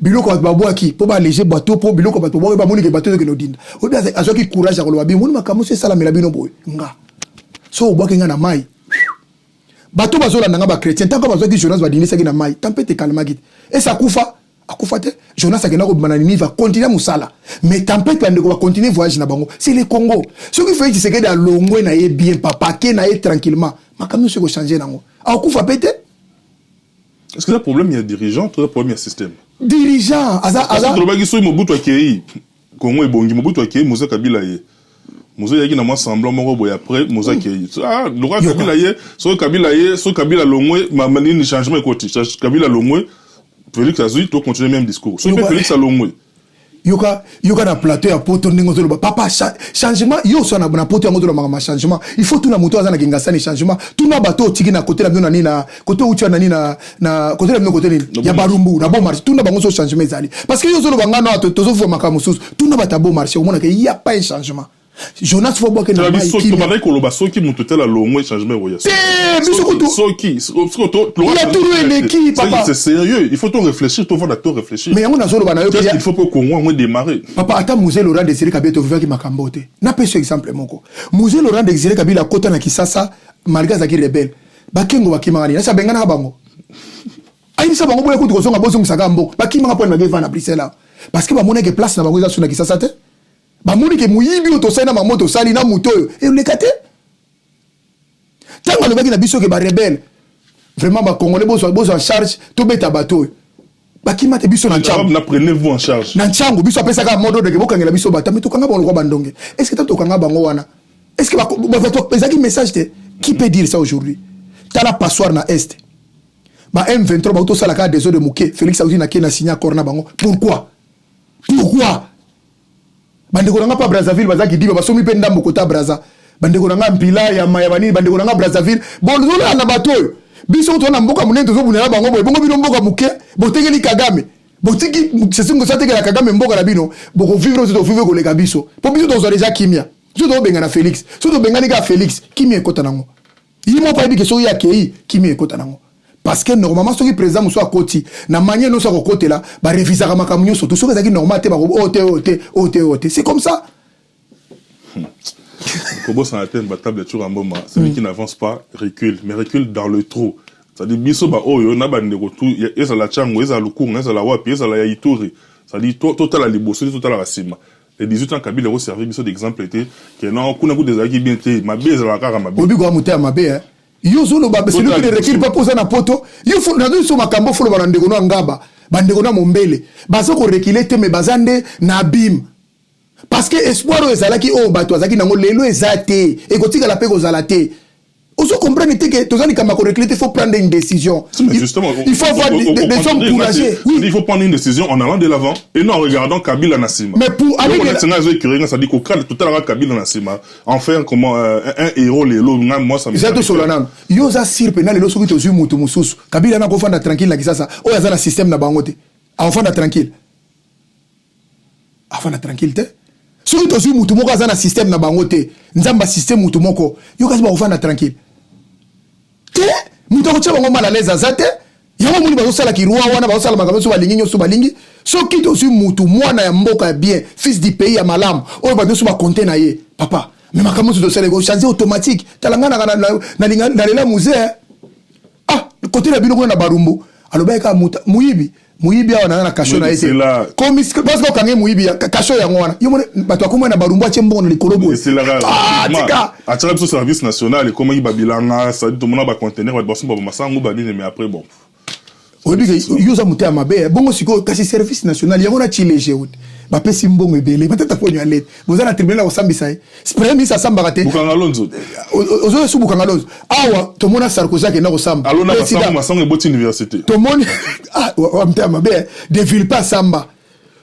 Biloko babwaki po ba léger bateau po biloko bateau bo ba moni ke bateau ke no dinda obi azoki courage ya koloba bi moni makamu se sala mela bino boy nga so obwaki nga na mai bateau bazola nanga ba chrétien tant que bazoki Jonas ba dinisa ki na mai tempête calma git et ça akufa te Jonas akena ko bana ni va continuer musala mais tempête ande ko va continuer voyage na bango c'est le Congo ce qui fait que c'est que da longwe na ye bien papa ke na ye tranquillement makamu se ko changer nango akufa pete. Est-ce que le problème il y a dirigeant, le problème il y a système? Dirigeant, Aza. Le bagage sur Mobutu Akei, Congo et Bongi, Mobutu Akei, Moussa Kabila ye. Moussa Yagi n'a pas semblant mon boy après Moussa Akei. Ah, le roi Kabila ye, so Kabila Longwe, ma manière de changement côté. Kabila Longwe, Félix Azui, tu continues le même discours. So Félix Longwe. Yoka na plateau ya poto ndingo zolo papa changement yo so na poto ya ngolo ma changement il faut tout na moto azana kinga sani changement tout na bato tiki na côté na bino nani na côté ucha nani na côté na bino côté ni ya barumbu na bon marché tout na bango so changement ezali parce que yo zolo banga na tozo fo makamususu tout na bata bon marché au monde que il y a pas un changement Jonas faut boire que na mai qui pareil ko loba soki mutu tela longwe changement roya soki il a tout une équipe papa c'est sérieux il faut tout réfléchir tout voir tout réfléchir mais on a zolo bana yo il faut pas qu'on moins démarrer papa ata musée Laurent Désiré Kabila to vivaki makambo te na pese exemple moko musée Laurent Désiré Kabila kota na Kisasa malgré zaki rebelle bakengo bakimangani na sabengana ka bango ayi sa bango boye kutu ko songa bozonga saka mbo bakimanga po na geva na Bruxelles parce que ba mona ke place na bango za suna kisasa te ba moni ke muyibi to sena ma moto sali na muto e le kate tango le baki na biso ke ba rebelle vraiment ba congolais bozo en charge to beta bateau bakima te biso na nchango na prenez-vous en charge na nchango biso apesa ka modo de ke bokangela biso bata mais to kanga ba lokwa bandonge est-ce que to kanga bango wana est-ce que ba to ezaki message te qui peut dire ça aujourd'hui tala passoire na est ba M23 ba to sala ka des eaux de Mouké Félix Saoudi na kena signer accord na bango pourquoi bandeko nanga pa Brazzaville bazaki diba basomi pe ndambo kota Brazza bandeko nanga mpila ya mayabani bandeko nanga Brazzaville bon zola na bato biso to na mboka munene to zobunela bango boye bongo bino mboka Mouké botekeli Kagame botiki sesingo satekela Kagame mboka na bino boko vivre to vivre ko leka biso po biso to zo déjà kimia biso to benga na Félix so to benga ni ka Félix kimia ekota nango yimo pa biki so ya kei kimia ekota nango parce que normalement ce qui président soit côté na manière nous soit côté là ba réviser ka makamnyo so tout ce qui normal te ba ote c'est comme ça. Kobo sans atteindre la table toujours en moment celui qui n'avance pas recule mais recule dans le trou c'est-à-dire biso ba oyo na ba ndeko tout eza la chango eza lukunga eza la wapi eza la ya ituri c'est-à-dire total la liboso total la sima les 18 ans Kabila a servi biso d'exemple était que non kuna ku des aki bien te mabe eza la kaka mabe obi ko amuta mabe yo zolo ba celui qui ne recule pas poser na poto yo faut na zo makambo folo ba ndeko no ngaba bandeko na mombele bazo ko reculer te me bazande na bim parce que espoir ezalaki o bato azaki nango lelo ezate e kotika la pe ko zalate oso comprendre que tozali kama ko reculer il faut prendre une décision justement il faut avoir des hommes courageux oui il faut prendre une décision en allant de l'avant et non en regardant Kabila Nassima mais pour aller ça dit qu'au cas tout à l'heure Kabila Nassima enfin comment un héros lelo moi ça me ça to solana yo za sir penal lelo soki tozu mutu mususu Kabila na ko fanda tranquille na kisasa o ya za na système na bangote afanda tranquille te soki tozu mutu moko za na système na bangote nzamba système mutu moko yo kasi ba ko fanda tranquille te mutu ko tshaba ngoma la l'aise azate yango muni ba sala ki roi wana ba sala makambo so balingi nyoso balingi soki tozu mutu mwana ya mboka bien fils du pays ya malam o ba so ba compter na ye papa mais makambo so sala ko changer automatique talangana na lela musée côté la bino na barumbu alobeka muyibi awana na kasho na ete comme parce que kange muyibi kasho ya ngwana yo mona bato akoma na barumbu ache mbongo na likolobo tika atira biso service national et comment ibabilanga ça tout monde ba conteneur ba bosso ba masango ba nini mais après bon obi yuza muté mabe bongo siko kasi service national yango na chileje wote ba pesi mbongo ebele batata ponyo alete bozana tribunal osambisa premier ministre asamba kate bukanga lonzo ozo su bukanga lonzo awa to mona Sarkozy ke na osamba alona masango eboti université to mona wa muté mabe de ville pas samba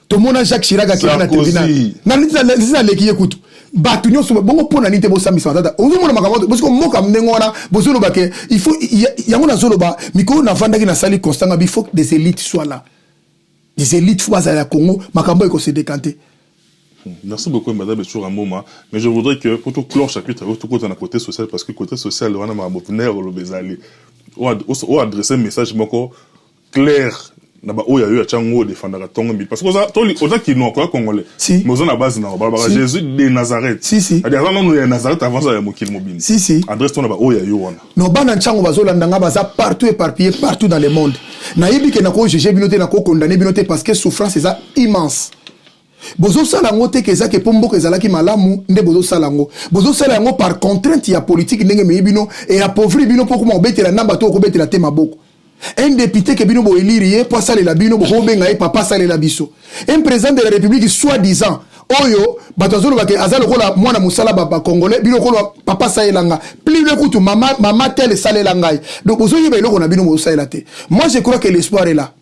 to mona Jacques Chirac ke na tribunal na nisa lekiye kutu batu nyonso bongo pona nite bo sambisa tata ozo mona makambo parce que moka mnengo wana bozolo ba ke il faut yango na zolo ba miko na vandaki na sali constant il faut que des élites soient là. Les élites fois à la Congo, Makambo est se décanter. Merci beaucoup, madame Chouramoma. Mais je voudrais que, pour tout clore chapitre, tout côté dans le côté social, parce que côté social, on a ma venir au Bézali. On adresser un message encore clair. Naba oya yo chango défendre tongo mbi parce que oza qui non quoi congolais mais oza na base na ba Jésus de Nazareth si à dire non ya Nazareth avant ça ya mokili mobile si adresse ton naba oya yo wana no bana chango bazolanda nga baza partout éparpillé partout dans le monde na yibi ke na ko juger binoté na ko condamner binoté parce que souffrance est immense bozo sala ngote ke za ke pombo ke zalaki malamu nde bozo sala ngo bozo sala ngo par contrainte ya politique ndenge me bino et appauvrir bino pour comment obetela namba to ko betela te maboko. Un député qui bino bo élire pour ça la bino bo benga papa ça la biso. Un président de la République soi-disant oyo batazolo ba ke azalo ko la mwana musala ba congolais bino ko papa ça elanga plus le kutu mama tel ça elanga. Donc bozo yeba iloko na bino bo ça elate. Moi je crois que l'espoir est là.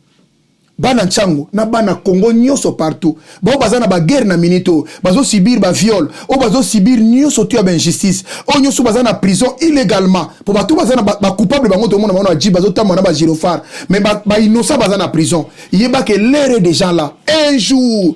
Bana Tchango, na bana Congo nyoso partout. Ba bazana ba guerre na minito, bazo subir ba viol, o bazo subir nyoso tu ba injustice. O nyoso bazana prison illégalement. Pour ba tout bazana ba coupable bango to mona mona dji bazo tamona ba girofar. Mais ba innocent bazana prison. Yeba que l'ère des gens là un jour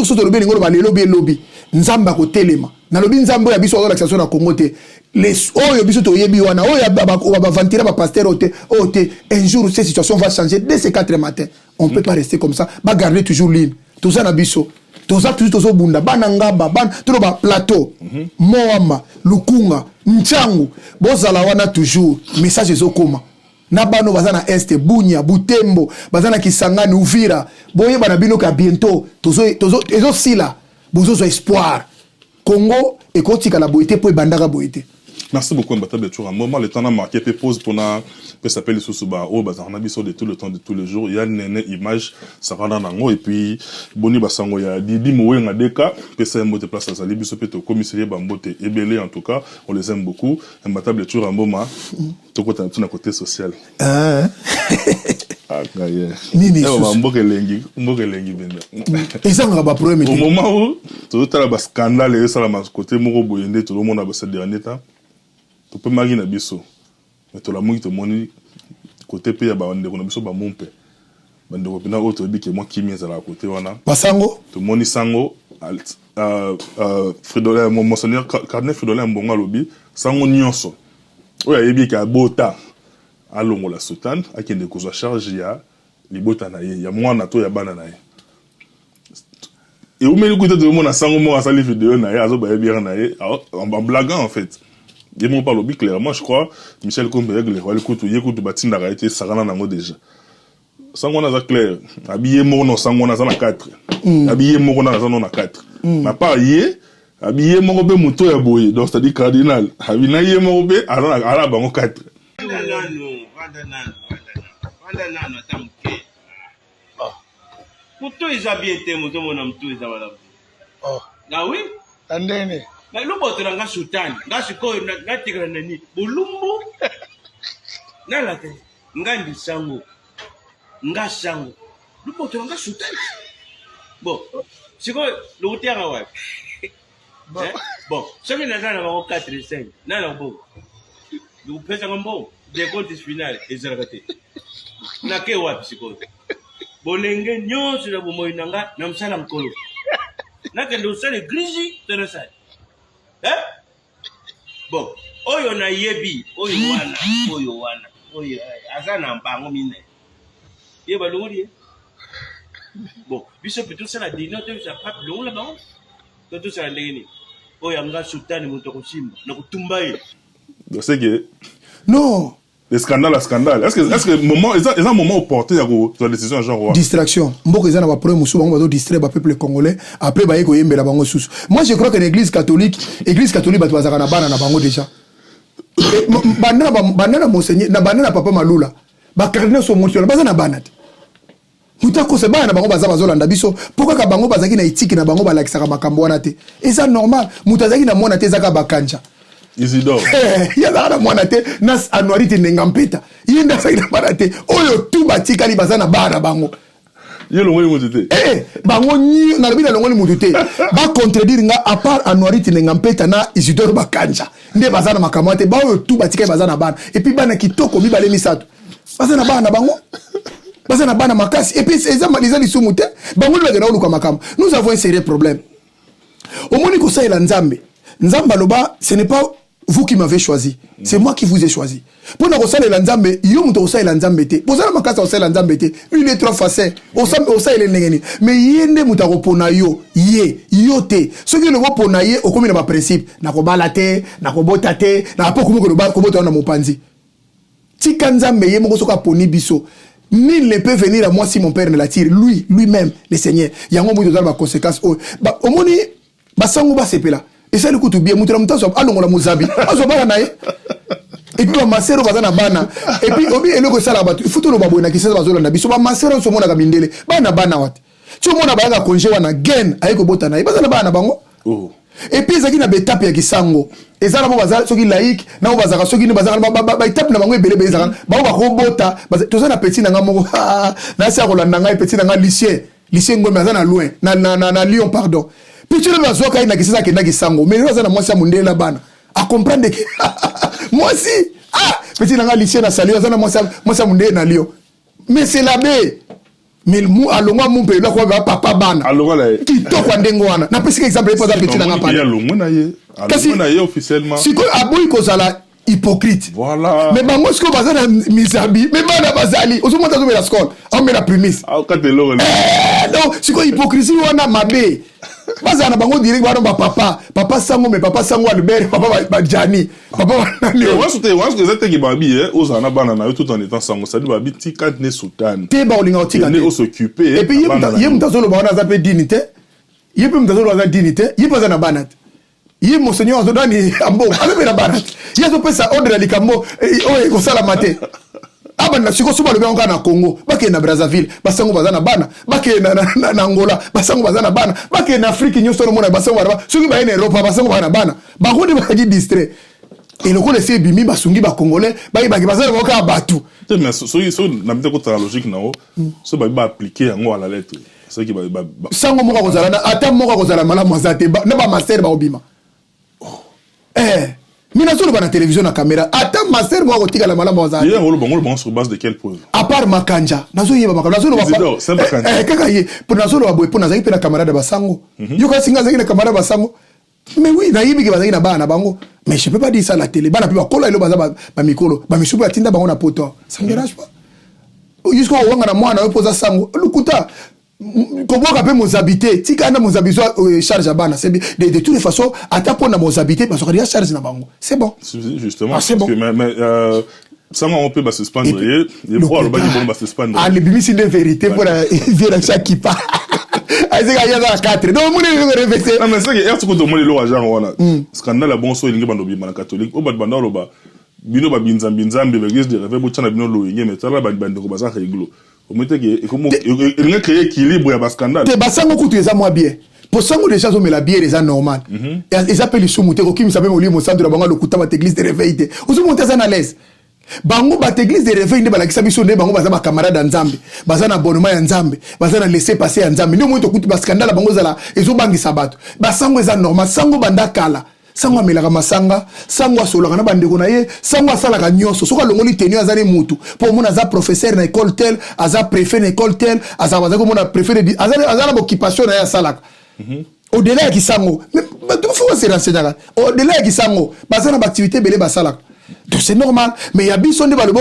soto lobi ngolo ba lobby nzamba ko telema. Na lobi nzambo ya biso la l'accession na Congo te. Les oyo biso to yebi wana oyo ba vantira ba pasteur ote un jour cette situation va changer dès ces 4 matins on peut pas rester comme ça ba garder toujours ligne tout ça na biso tout ça toujours bunda bana ngaba ban tout ba plateau moama lukunga nchangu bozala wana toujours message ezokoma na bano bazana este Bunya Butembo bazana Kisangani Uvira boye bana bino ka bientôt tozo sila bozo espoir Congo ekotika la boité po bandaka boité. Merci beaucoup Mbatable Tour. Un moment le temps a marqué pe pause pour na pe s'appelle Sousuba au bazar na biso de tout le temps de tous les jours. Il y a une image ça va dans nango et puis boni basango ya Didi Mowenga deka pe ça mbote place à Zali biso pe to commissariat bambote ebelé en tout cas on les aime beaucoup. Mbatable Tour un moment to côté tout na côté social. Ah yeah. Nini mboke lengi benda. Et ça on va problème. Au moment où tout la ba scandale et ça la côté moko boyende tout le monde a ba ce dernier temps. Tu peux marier na biso mais to la mouille to moni côté pe ya ba ndeko na biso ba mompe bandeko pina auto bi ke moi kimi za la côté wana basango to moni sango Fridolin mon monseigneur cardinal Fridolin mbonga lobi sango nyonso oya yebi ka bota alongo la sultane akende kozwa charge ya libota na ye ya mwana to ya bana na ye et au milieu côté de mon sango mo asali vidéo na ye azo ba yebi na ye en blaguant en fait. Et mon parle clairement, je crois, Michel Combeg, le roi, écoute, batin d'arrêter, ça rend nango déjà. Sans qu'on a clair, habillé mon sans qu'on a 4. Habillé mon na 4. Ma part yé, habillé mon be muto ya boye, donc c'est-à-dire cardinal. Habillé yé mon be, alors à la bango 4. Muto is habillé, muto mon muto is habillé. Oh. Ah oui? Andene. Na lubo turanga sultani ngasiko na tigana nani bulumbu na late ngandi sango ngasango lubo turanga sultani bon siko lutianga wa bon soki na na ba 4-5 na la bon lu pesa ngombo de comptes final ezalakate na ke wa siko bolenge nyonso na bomoyi nanga na msala mkolo na ke ndo sale grisi tena sale. Bon, oyo na yebi, oyo wana, azana mbango mine. Yeba longoli. Bon, biso plutôt ça la dino te ça pas long là bas. Tout ça ndeni. Oyo anga sultani mutoko simba, na kutumba ye. Donc c'est que non. Le scandale à scandale. Est-ce que moment est un moment opportun à la décision genre distraction. Mboko ezana ba problème musu bango ba distraire ba peuple congolais après ba yeko yembela bango susu. Moi je crois que l'église catholique bato bazaka na bana na bango déjà. Banana monseigneur na banana papa Malula. Ba cardinal so monti baza na bana. Mutako se bana bango baza bazolanda biso. Pourquoi ka bango bazaki na éthique na bango balakisaka makambo wana te. Et ça normal. Mutazaki na mwana te zaka bakanja. Isidore. Il y a la mwana te nas anuarite nengampeta. Yenda sa ina bana te. Oyo tu batika li bazana bana bango. Ye longoli mutute. Bango nyi na bina longoli mutute. Ba contredire nga à part anuarite nengampeta na Isidore bakanja. Nde bazana makamate ba oyo tu batika bazana bana. Et puis bana kitoko mi balemi sato. Bazana bana bango. Bazana bana makasi. Et puis eza maliza li sumute. Bango le gena oluka makam. Nous avons un sérieux problème. Au moni ko sa ila nzambe. Nzamba loba, ce n'est pas vous qui m'avez choisi, c'est moi qui vous ai choisi. Pour nous ressentir l'anzambe, yo muto osai l'anzambe te. Pour ça la makasa osai l'anzambe te. Une et trois facettes. Osai le nengeni. Mais yende muta repona yo te. Ce qui le repona ye, au comme il a principe. Na kobala te, na kobota te, na pas comme le kobota na mopanzi. Tika nzambe ye moko soka poni biso. Nul ne peut venir à moi si mon père ne l'attire. Lui-même, le Seigneur. Yango muto dans ma conséquence. Ba omoni basango ba sepela. Et ça le coup tout bien mutala mutaso alongola muzabi azo bana nae et puis masero bazana bana et puis obi eloko sala batu futo lo babona kisasa bazola na biso ba masero so mona ka mindele bana wat tu mona ba nga konje wana gen ayiko bota na bazana bana bango et puis ezaki na betape ya kisango ezala bo bazala soki laïque na bazaka soki ni bazala ba étape na bango ebele bezaka ba ko bota tozana petit na nga moko na sa ko landa nga petit na nga lycée ngombe azana loin na Lyon pardon. Puis tu le vois quand il a qui ça qui n'a qui sango. Mais nous moi ça mundé la bana. À comprendre que moi aussi petit dans lycée na sali moi ça mundé na Lyon. Mais c'est l'abbé. Mais mu alonga mon père là quoi papa bana. Alonga là. Qui to kwa ndengo wana. Na pesi exemple pas petit dans pas. Alonga na ye. Alonga na ye officiellement. Si ko aboyi ko sala hypocrite. Voilà. Mais bango ce que bazana misabi, mais bana bazali. Oso monta zo la scole. On met la prémisse. Ah quand t'es là. Non, si ko hypocrisie wana mabe. Baza na bango direct ba papa sango mais papa sango Albert papa ba Jani papa nani on que c'était qui babi ozana banana tout en étant sango ça dit babi tika ne sultan te ba olinga otika ne s'occuper et puis yem mtazolo ba na zape dignité yep mtazolo ba dignité yep za na banat yep monseigneur azodani ambo abe na banat yeso pesa ordre likambo o ko sala mate abana siko suba lobe onka na Congo bake na Brazzaville basango bazana bana bake na Angola basango bazana bana bake na Afrique nyoso no mona basango bana soki ba na Europe basango bana bana bakoni ba di distrait et le ko laisser bimi basungi ba congolais ba bazana boka batu mais so na mite ko ta logique na o so ba appliquer yango à la lettre c'est qui ba sango moko kozala na ata moko kozala mala mwazate na ba master ba obima mina solo na télévision na caméra ata master mo kotika la malamba za il y a le bon sur base de quelle preuve à part makanja nazo yeba makanja nazo ba kaka ye pour nazo ba boy pour nazo pe na camarade basango yo ka singa zaki na camarade basango mais oui na yibi ke bazaki na bana bango mais je peux pas dire ça à la télé bana pe ba kola ilo baza ba mikolo ba misubu atinda bango na poto ça me dérange pas jusqu'au wanga na mwana opoza sango lukuta koboka pe mozabité tika na mozabizo charge à bana c'est de toutes les façons ata pona mozabité parce que ya charge na bango c'est bon justement c'est bon mais ça on peut se suspendre et voir le bagi bon se suspendre ah le bimisi de vérité pour vient chaque qui part c'est qu'il y a 4 donc mon réfléchir non mais c'est que est-ce que tout le monde est là genre voilà scandale bon so lingi bando bima na catholique au bad bando loba bino ba binzambe l'église de réveil botana bino lo yenge mais tala bando ko baza réglo au moins que il y a créé équilibre ya scandale te basango kutu eza moi bien pour sango déjà zo mela bière eza normal et ça appelle sumuté ko kimi sabe mo limo centre bango le kuta ba église de réveil te ozo monter ça na l'aise bango ba église de réveil ne balakisa biso ne bango baza ba camarade ya nzambe baza na abonnement ya nzambe baza na laisser passer ya nzambe ndio moto kutu ba scandale bango zala ezo bangisa bato basango eza normal sango banda kala sango amelaka masanga sango asolaka na bandeko na ye sango asalaka nyonso soka longoli tenu azali mutu po mona za professeur na école tel aza préfet na école tel aza bazako mona préfet de azala occupation na ya salaka au-delà ya kisango mais tout faut se renseigner au-delà ya kisango bazana ba activité belé basalaka donc c'est normal mais ya biso nde balobo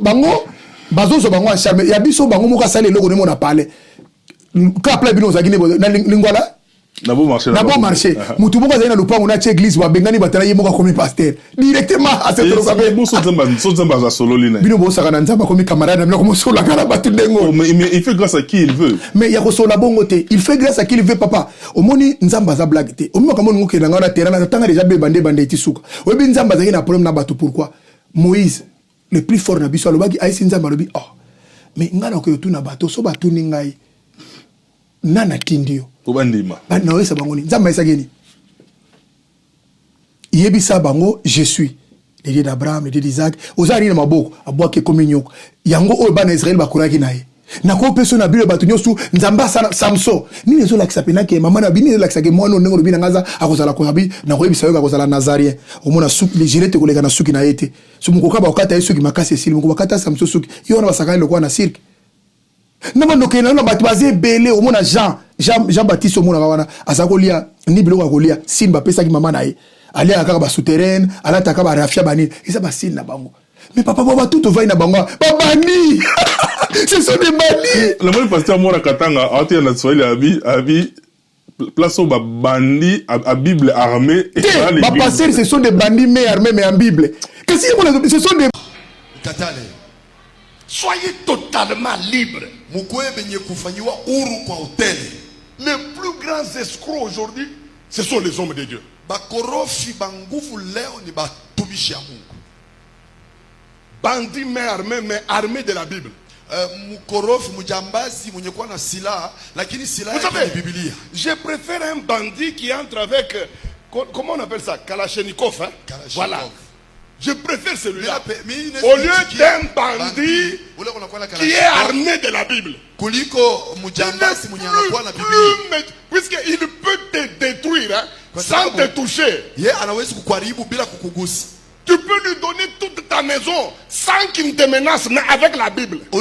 bango bazozo bango en charme ya biso bango moka sale loko ne mona parler ka pla bino zakine na lingwala na bon marché mutu moko azali na lupango na église ba bengani batala ye moka comme pasteur directement à cette occasion bon so nzamba za solo lina bino bo saka na nzamba comme camarade na comme solo kala batu ndengo mais il fait grâce à qui il veut mais ya ko solo bongo te il fait grâce à qui il veut papa omoni nzamba za blague te omo kamoni ngoke na ngana terrain na tanga déjà be bande tisuka obi nzamba za na problème na batu pourquoi Moïse le plus fort na biso alobaki aisi nzamba lobi mais ngana ko yotu na bato so batu ningai nana tindio obandima bana wesa bango ni nzamba isa geni yebisa bango je suis le Dieu d'Abraham le Dieu d'Isaac ozari na maboko abwake kominyoko yango oyo bana Israël bakuraki naye nako peso na bilo batu nyosu nzamba Samson ni nezo lakisa penake mama na bini lakisa ke mwana ndenge lobi na ngaza akozala ko habi na koyebisa yo akozala nazarien omona suki les gilets koleka na suki na yete sumuko ka bakata suki makasi esili muko bakata Samson suki yo na basakani lokwa na cirque nama nokena na batu bazé belé omona Jean Baptiste omona wana azakolia ni biloko akolia simba pesa ki mama na ye ali akaka ba souterrain ala taka ba rafia bani eza ba sin na bango mais papa baba tout va na bango babani ce sont des bani le monde pasteur Mora Katanga a été na Swahili abi place au bandi à Bible armée et les pasteur ce sont des bandits mais armés mais en Bible qu'est-ce que ce sont des Katale. Soyez totalement libre. Les plus grands escrocs aujourd'hui, ce sont les hommes de Dieu. Bandits mais armés de la Bible. Vous savez, je préfère un bandit qui entre avec, comment on appelle ça, Kalachnikov, hein? Kalachnikov. Voilà. Je préfère celui-là au lieu d'un bandit qui est armé de la Bible. Puisqu'il peut te détruire sans te toucher. Tu peux lui donner toute ta maison sans qu'il ne te menace, mais avec la Bible. Il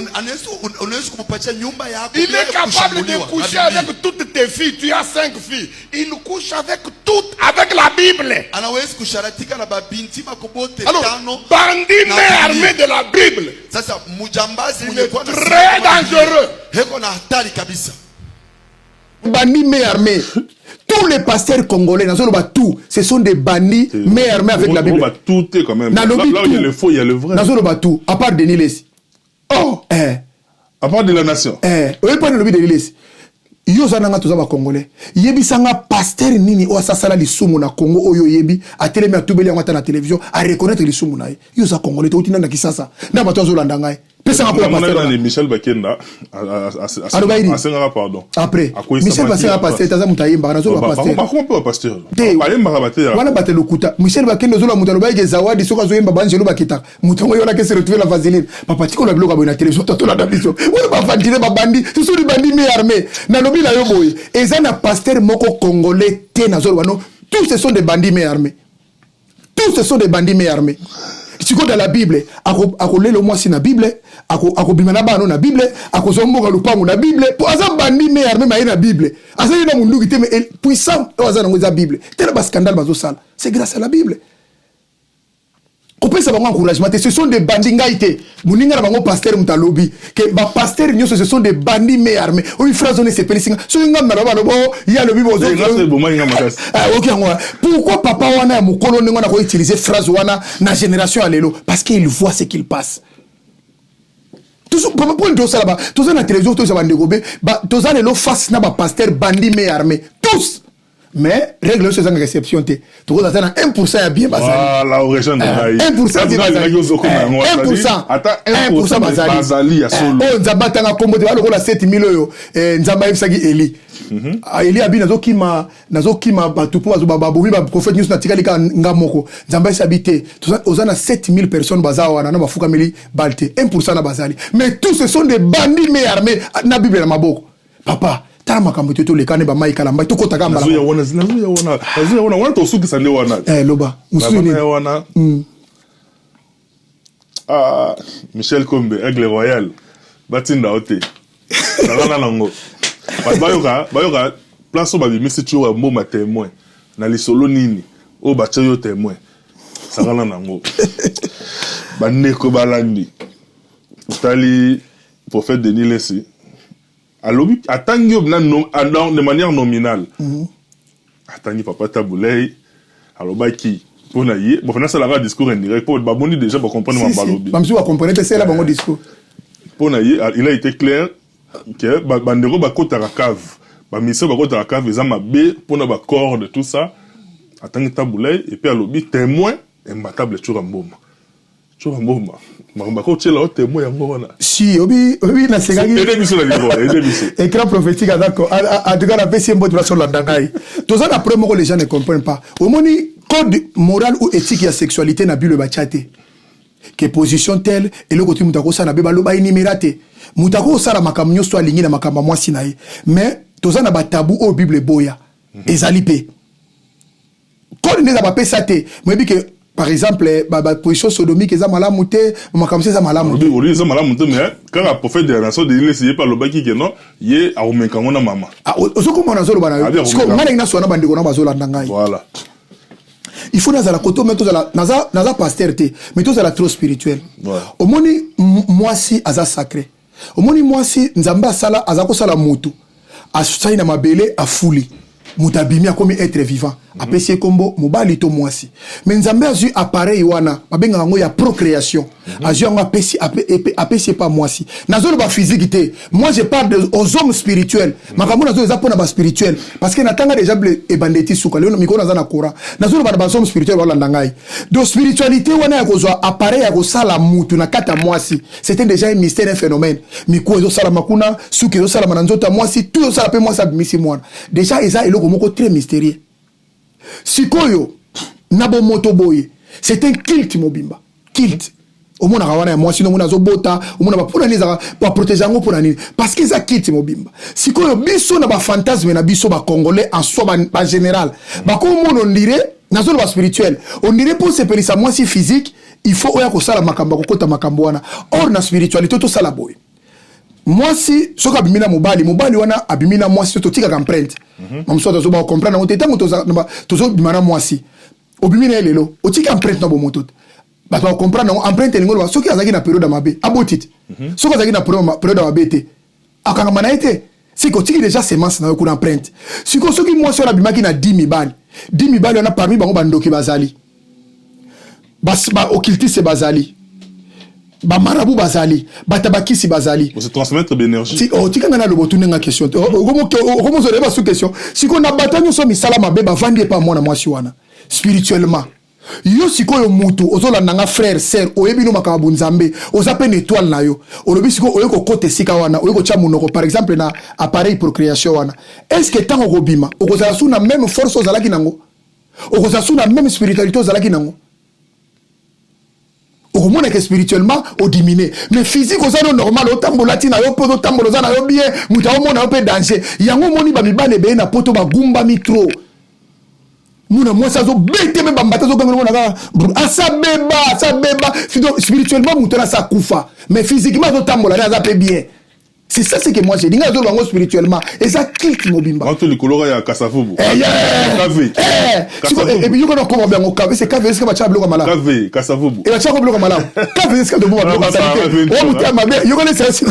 est capable de coucher avec toutes tes filles. Tu as 5 filles. Il couche avec toutes, avec la Bible. Alors, bandit mais armé de la Bible. Il est très dangereux. bandits mais armés. Tous les pasteurs congolais, tout, ce sont des bandits mais armés avec la Bible. Tout est quand même. Là où il y a le faux, il y a le vrai. Tout, à part Denis Lessi. Oh! À part de la nation. Oui, pas de Denis Lessi. Yo zananga tozaba congolais. Yebi sanga pasteur nini o asasala lisumu na Congo oyo yebi atelemi atubeli ngata na télévision a reconnaître lisumu na ye. Yo za congolais to utina na Kisasa. Na bato zo landa ngai. Pesa ngako pasteur. Na Michel Bakenda pardon. Après Michel Bakenda pasteur taza mutayimba na zo ba pasteur. Par contre pas pasteur. Ba yemba bater. Wana batelo lokuta. Michel Bakenda zo la mutalo ba ke zawadi soka zo yemba banjelo bakita. Mutongo yo la ke se retrouver la vaseline. Papa tiko la bloka na télévision to la dabiso. Ou ba fandire ba bandi, ce sont des bandits mais armés. Na lobi la yo boy. Ezana pasteur moko congolais te na zo bano. Tous ce sont des bandits mais armés. Tous ce sont des bandits mais armés. Si dans la Bible, ako lelo mwasi na Bible, ako bimana bano na Bible, ako zomboka lupangu na Bible, pour azam bandi mais armé ma na Bible. Azali na mundu qui mais puissant azana ngoza Bible. Tellement ba scandale bazo sala. C'est grâce à la Bible. Kopesa bango encouragement, ce sont des bandits ngaité. Muninga na bango pasteur mutalobi que ba pasteur nyoso ce sont des bandits mais armés. Oui phrase on se pelisinga. So ngam na ba bo ya le bibo zo. OK ngwa. Pourquoi papa wana ya mukolo ninga na ko utiliser phrase wana na génération alelo parce qu'il voit ce qu'il passe. Toujours papa pour tout ça là-bas. Tout ça na télévision tout ça ba ndegobé, ba tout ça lelo face na ba pasteur bandits mais armés. Tous. Mais règle c'est une réception tu vois ça 1% ya bien bazali voilà origine de 1% bien bazali 1% attends 1% bazali ya solo oh nzabata na kombo de ba lokola 7000 euro nzamba yebisaki Eli Eli abi nazokima batu po babobi ba prophète news na tikali ka ngamoko nzamba yebisabité ozana 7000 personnes bazawa na bafuka mili balte 1% na bazali mais tous ce sont des bandits mais armés na Bible na maboko papa tala makambo to le kane ba mai kala mbai to kota kamba la nazuya wana to suki sande wana loba musuni wana Michel Kombe Aigle Royal batinda ote nalana nango bayoka place ba bimisi tuwa mboma témoin na lisolo nini o ba tyo témoin sakana nango baneko balandi utali prophète Denis Lessi alobi atangi de manière nominale atangi papa Taboulay alobaki pona ye bon fana sala discours indirect pour baboni déjà ba comprendre ma balobi bamsu ba comprendre c'est là bango discours pona ye il a été clair que bandeko ba kota ka cave ba mission ba kota ka cave ezama be pona ba corde tout ça atangi Taboulay et puis alobi témoin imbattable Churamboma Marumba ko tchela témoin yango wana si obi na segaki écran prophétique d'accord à tout cas la PCM bot la sur la dangai tout ça d'après moi les gens ne comprennent pas au moni code moral ou éthique ya sexualité na Bible ba chaté que position telle et le côté mutako ça na be balo ba énumérate mutako ça la makamnyo so aligné na makamba mwasi na ye mais tout ça na ba tabou au Bible boya ezalipe code ne za ba pesate moi bi que par exemple ba position sodomique eza malamu te makamse eza malamu oui eza malamu te mais quand le prophète de la nation de l'Église pas le baki que non ye a omenkango na mama ozoko mona zolo bana parce que mala ina sona bandiko na bazolanda ngai voilà il faut nazala koto mais tozala naza pasteur te mais tozala trop spirituel omoni mwasi aza sacré omoni mwasi nzambe asala azako sala mutu asai na mabele afuli mutabimi akomi être vivant apesi kombo mobali to mwasi mais nzambe azu appareil wana babenga ngo ya procréation azu ngo apesi pas mwasi nazolo ba physique te moi je parle aux hommes spirituels makambo nazo eza pona ba spirituel parce que natanga déjà e bandeti suka leo mikona za na kora nazolo ba hommes spirituels wala ndangai do spiritualité wana ya kozwa appareil ya kosala mutu na kata mwasi c'était déjà un mystère, un phénomène miko ezo sala makuna suki ezo sala mananzota mwasi tout ezo sala pe mwasi abimisi mwana déjà eza eloko moko très mystérieux. Sikoyo nabo moto boye c'est un culte mobimba culte au mona kawana ya mwasi no mona zobota au mona ba pona niza ba protéger ngo pona nini parce que ça culte mobimba sikoyo biso na ba fantasme na biso ba congolais en soi ba général ba ko mono ndire na zone ba spirituel on dirait pour se pelisa mwasi physique il faut oya ko sala makamba ko kota makambo wana or na spiritualité to sala boye mwasi soka abimina mobali wana abimina mwasi to tika empreinte mamso to ba comprendre on tetango to bimana mwasi obimina elelo o tika empreinte na bo moto ba to comprendre empreinte ngolo soki azaki na période mabe abotit soki azaki na période mabe te akanga mana ete c'est que déjà semence na ko empreinte si ko soki moi sur la bimaki na 10 000 on a parmi bango bandoki bazali ba occultiste bazali ba marabout bazali ba tabakisi bazali pour se transmettre de l'énergie si o tika ngana lobo tunenga question comment zo deba sous question si ko na batanyo so misala mabe ba vandi pas moi na moi si wana spirituellement yo sikoyo mutu ozolanda nga frère sœur oyebi no makambo nzambe ozape une étoile na yo olobi siko oyeko kote sika wana oyeko cha munoko par exemple na appareil procréation wana est-ce que tant okobima okozala sous na même force ozalaki nango okozala sous na même spiritualité ozalaki nango okomona que spirituellement au diminuer mais physique ozalo normal otambola tina yo poto tambola ozana yo bien mutu omona yo pe danger yango moni ba mibale be na poto ba gumba mitro muna moi ça zo bete me bambata zo gangana mona asa beba spirituellement mutana sa kufa mais physiquement zo tambola na za pe bien c'est ça c'est que moi j'ai dit nga zo bango spirituellement et ça clique mobimba entre le colora ya kasavubu et puis yo kono ko bango kave c'est kave est-ce que ba cha bloka mala kave kasavubu et ba cha ko bloka mala kave est-ce que de bloka mala o mutama be yo kono c'est